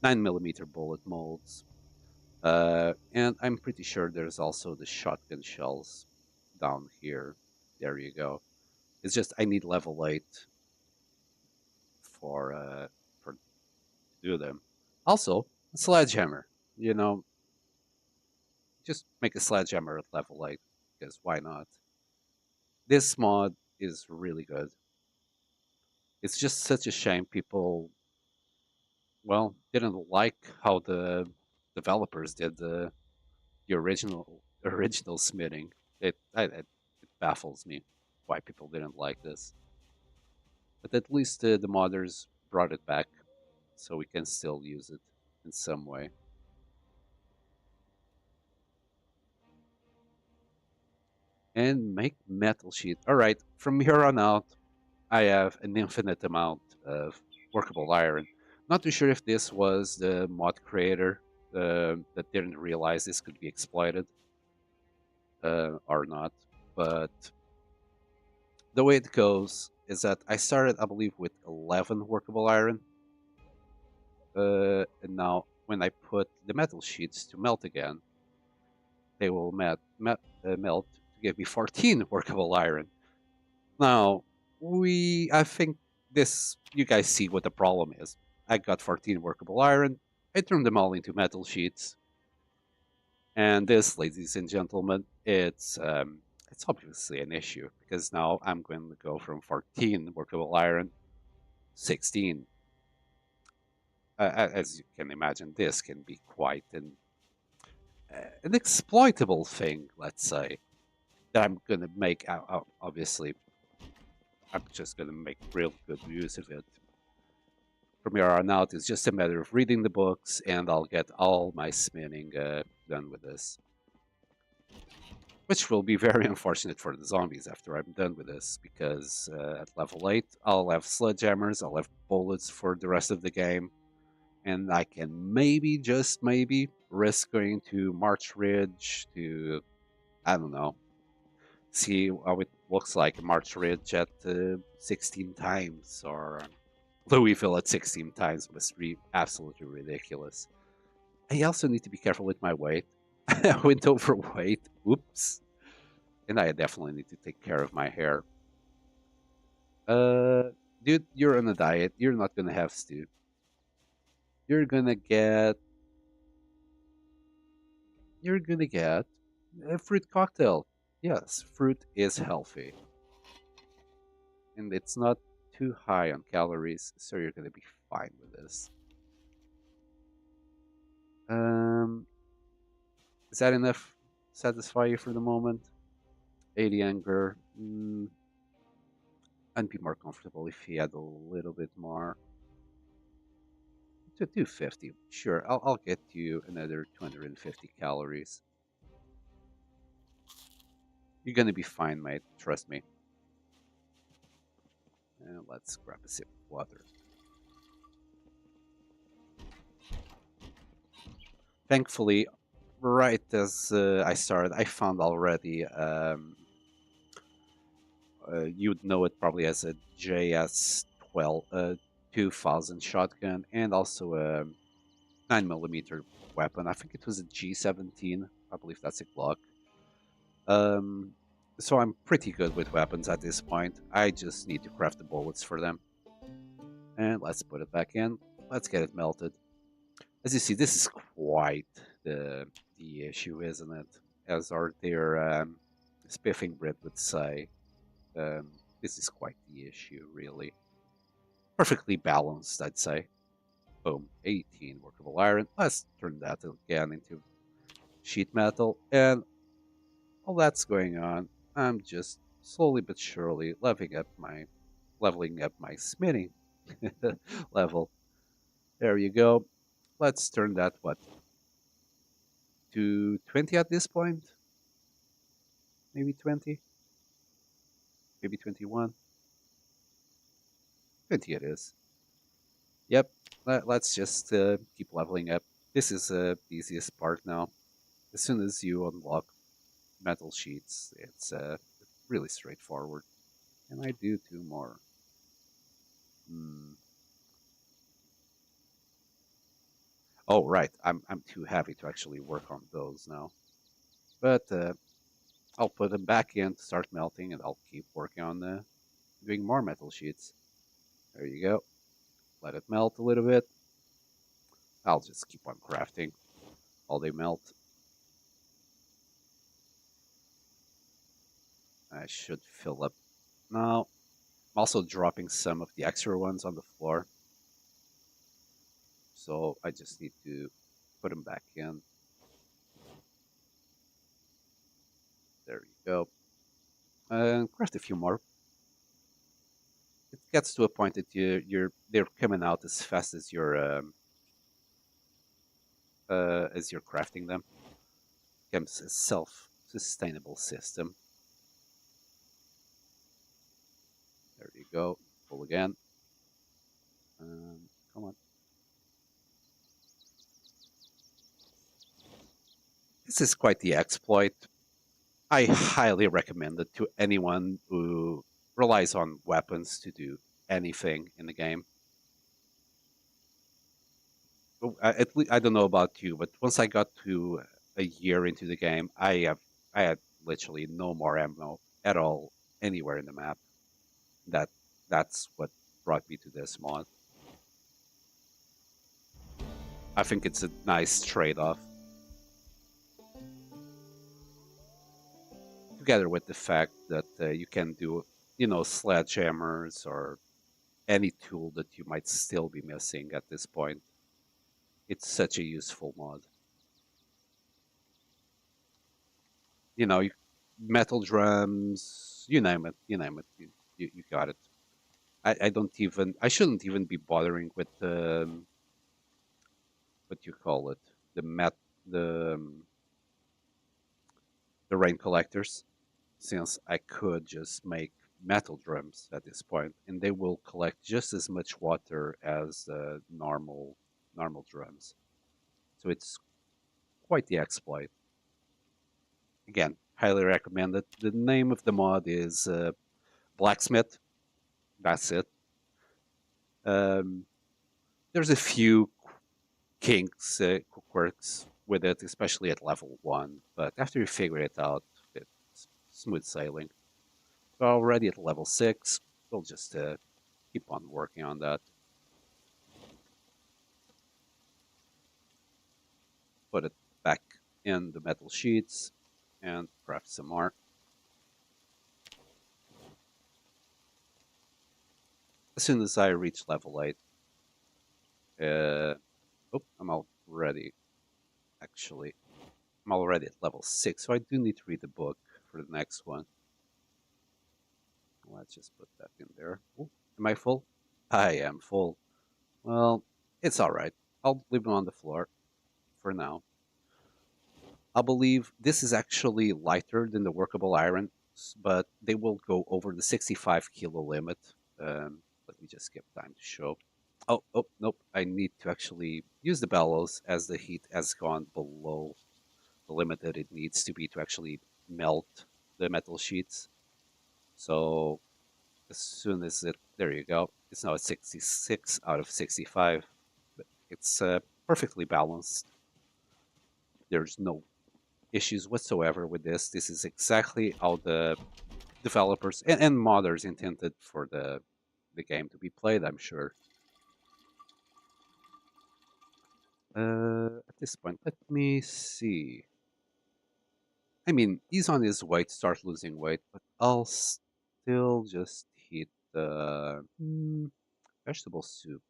9mm bullet molds. And I'm pretty sure there's also the shotgun shells down here. There you go. It's just I need level 8 for to do them. Also, a sledgehammer. You know, just make a sledgehammer at level 8 because why not? This mod is really good. It's just such a shame people, well, didn't like how the developers did the original smithing. It baffles me why people didn't like this. But at least the modders brought it back, so we can still use it in some way. And make metal sheet. All right, from here on out, I have an infinite amount of workable iron. Not too sure if this was the mod creator that didn't realize this could be exploited or not, but the way it goes is that I started, I believe, with 11 workable iron, and now when I put the metal sheets to melt again, they will melt to give me 14 workable iron. Now, I think this, you guys see what the problem is. I got 14 workable iron, I turned them all into metal sheets, and this, ladies and gentlemen, it's obviously an issue because now I'm going to go from 14 workable iron, 16. As you can imagine, this can be quite an exploitable thing, let's say, that I'm going to make. Obviously, I'm just going to make real good use of it. From here on out, it's just a matter of reading the books, and I'll get all my smithing done with this. Which will be very unfortunate for the zombies after I'm done with this, because at level 8, I'll have sledgehammers, I'll have bullets for the rest of the game, and I can maybe, just maybe, risk going to March Ridge to, I don't know, see how it looks like March Ridge at 16 times, or Louisville at 16 times must be absolutely ridiculous. I also need to be careful with my weight. I went overweight. Oops. And I definitely need to take care of my hair. Uh, Dude, you're on a diet. You're not gonna have stew. You're gonna get. You're gonna get a fruit cocktail. Yes, fruit is healthy, and it's not too high on calories, so you're gonna be fine with this. Um, is that enough? Satisfy you for the moment? 80 anger. I'd be more comfortable if he had a little bit more. To 250, sure. I'll get you another 250 calories. You're gonna be fine, mate. Trust me. And let's grab a sip of water. Thankfully, right as I started, I found already. You'd know it probably as a JS 12 2000 shotgun, and also a 9mm weapon. I think it was a G17. I believe that's a Glock. Um, so I'm pretty good with weapons at this point. I just need to craft the bullets for them. And let's put it back in. Let's get it melted. As you see, this is quite the issue, isn't it? As our dear Spiffing Brit would say, this is quite the issue, really. Perfectly balanced, I'd say. Boom, 18 workable iron. Let's turn that again into sheet metal. And while that's going on, I'm just slowly but surely leveling up my smithing level. There you go. Let's turn that what to 20 at this point? Maybe 20, maybe 21. 20 it is. Yep. Let's just keep leveling up. This is the easiest part now. As soon as you unlock metal sheets, it's really straightforward. Can I do two more? Hmm. Oh, right. I'm too heavy to actually work on those now. But I'll put them back in to start melting, and I'll keep working on doing more metal sheets. There you go. Let it melt a little bit. I'll just keep on crafting while they melt. I should fill up now. I'm also dropping some of the extra ones on the floor, so I just need to put them back in. There you go. And craft a few more. It gets to a point that they're coming out as fast as you're crafting them. Becomes a self-sustainable system. There you go. Full again. Come on. This is quite the exploit. I highly recommend it to anyone who relies on weapons to do anything in the game. I don't know about you, but once I got to a year into the game, I had literally no more ammo at all anywhere in the map. That that's what brought me to this mod. I think it's a nice trade-off, together with the fact that you can do, sledgehammers or any tool that you might still be missing at this point. It's such a useful mod. You know, metal drums, you name it, you got it. I don't even, I shouldn't even be bothering with what you call it, the met, the the rain collectors, since I could just make metal drums at this point, and they will collect just as much water as normal drums. So it's quite the exploit. Again, highly recommend it. The name of the mod is Blacksmith. That's it. Um, there's a few kinks, quirks with it, especially at level 1, but after you figure it out, it's smooth sailing. We're already at level 6. We'll just keep on working on that. Put it back in the metal sheets and craft some more. As soon as I reach level 8, uh, oh, actually, I'm already at level 6, so I do need to read the book for the next one. Let's just put that in there. Oh, am I full? I am full. Well, it's alright. I'll leave them on the floor for now. I believe this is actually lighter than the workable irons, but they will go over the 65 kilo limit. Let me just skip time to show. Oh, nope. I need to actually use the bellows as the heat has gone below the limit that it needs to be to actually melt the metal sheets. So as soon as there you go. It's now at 66 out of 65. But it's perfectly balanced. There's no issues whatsoever with this. This is exactly how the developers and modders intended for the game to be played, I'm sure. At this point, let me see. I mean, he's on his way to start losing weight, but I'll still just eat the vegetable soup.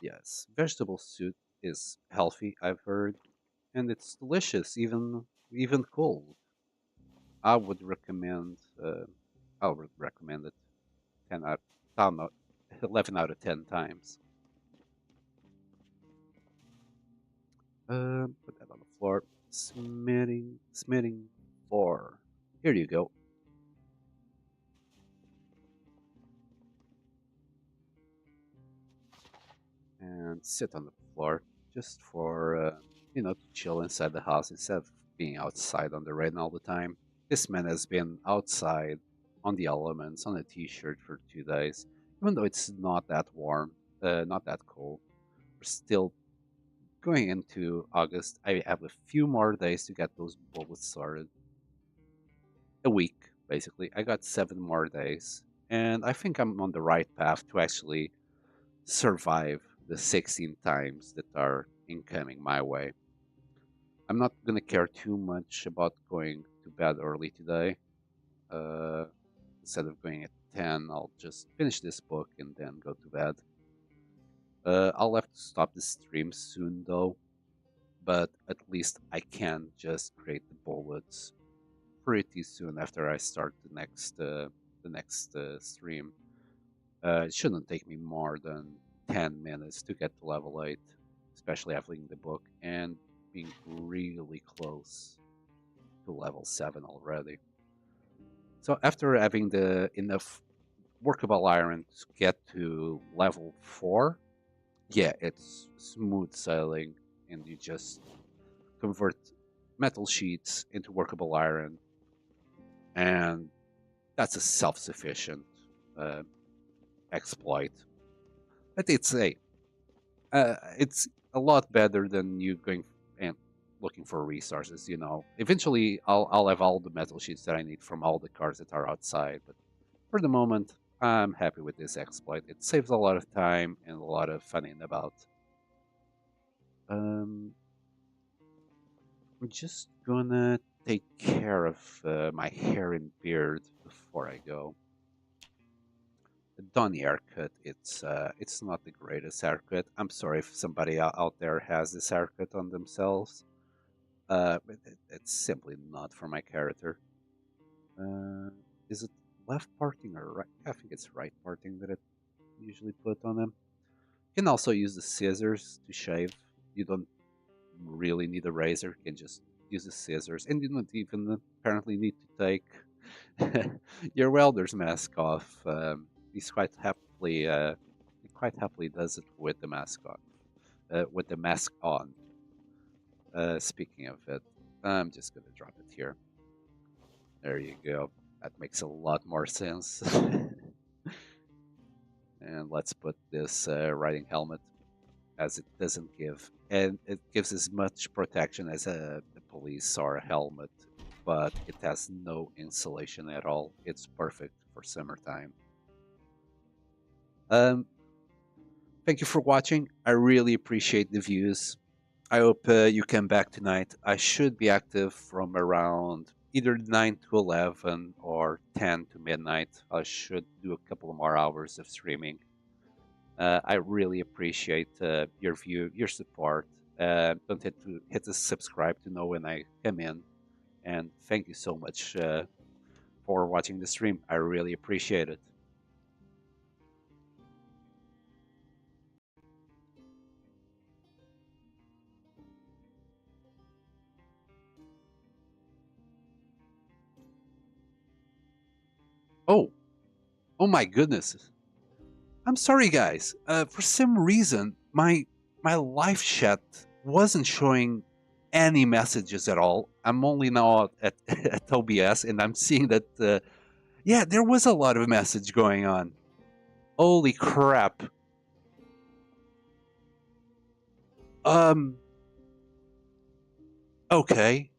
Yes, vegetable soup is healthy, I've heard, and it's delicious, even cold. I would recommend. I would recommend it 10 out, 11 out of 10 times. Put that on the floor. Smitting floor. Here you go. And sit on the floor just for to chill inside the house instead of being outside on the rain all the time. This man has been outside on the elements on a t-shirt for 2 days, even though it's not that warm, not that cold. We're still going into August. I have a few more days to get those bullets started. A week, basically. I got 7 more days, and I think I'm on the right path to actually survive the 16 times that are incoming my way. I'm not going to care too much about going to bed early today. Uh, Instead of going at 10, I'll just finish this book and then go to bed. I'll have to stop the stream soon though, but at least I can just create the bullets pretty soon after I start the next stream. It shouldn't take me more than 10 minutes to get to level 8, especially after the book and being really close to level 7 already. So after having the enough workable iron to get to level 4, yeah, it's smooth sailing and you just convert metal sheets into workable iron, and that's a self-sufficient uh, exploit. But it's a lot better than you going and looking for resources. Eventually, I'll have all the metal sheets that I need from all the cards that are outside. But for the moment, I'm happy with this exploit. It saves a lot of time and a lot of funning about. Um, I'm just gonna take care of my hair and beard before I go. The Donny haircut, it's not the greatest haircut. I'm sorry if somebody out there has this haircut on themselves. But it's simply not for my character. Uh, is it left parting or right? I think it's right parting that I usually put on them. You can also use the scissors to shave. You don't really need a razor. You can just use the scissors, and you don't even apparently need to take your welder's mask off. He's quite happily does it with the mask on. With the mask on. Speaking of it, I'm just gonna drop it here. There you go. That makes a lot more sense. And let's put this riding helmet, as it doesn't give, and it gives as much protection as a police or a helmet, but it has no insulation at all. It's perfect for summertime. Um, Thank you for watching. I really appreciate the views. I hope you come back tonight. I should be active from around either 9 to 11 or 10 to midnight. I should do a couple of more hours of streaming. I really appreciate your support. Don't hit the subscribe to know when I come in. And thank you so much for watching the stream. I really appreciate it. Oh, oh my goodness. I'm sorry, guys. For some reason, my live chat wasn't showing any messages at all. I'm only now at OBS, and I'm seeing that. Yeah, there was a lot of message going on. Holy crap! Um. Okay.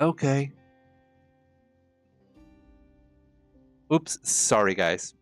Okay. Oops. Sorry, guys.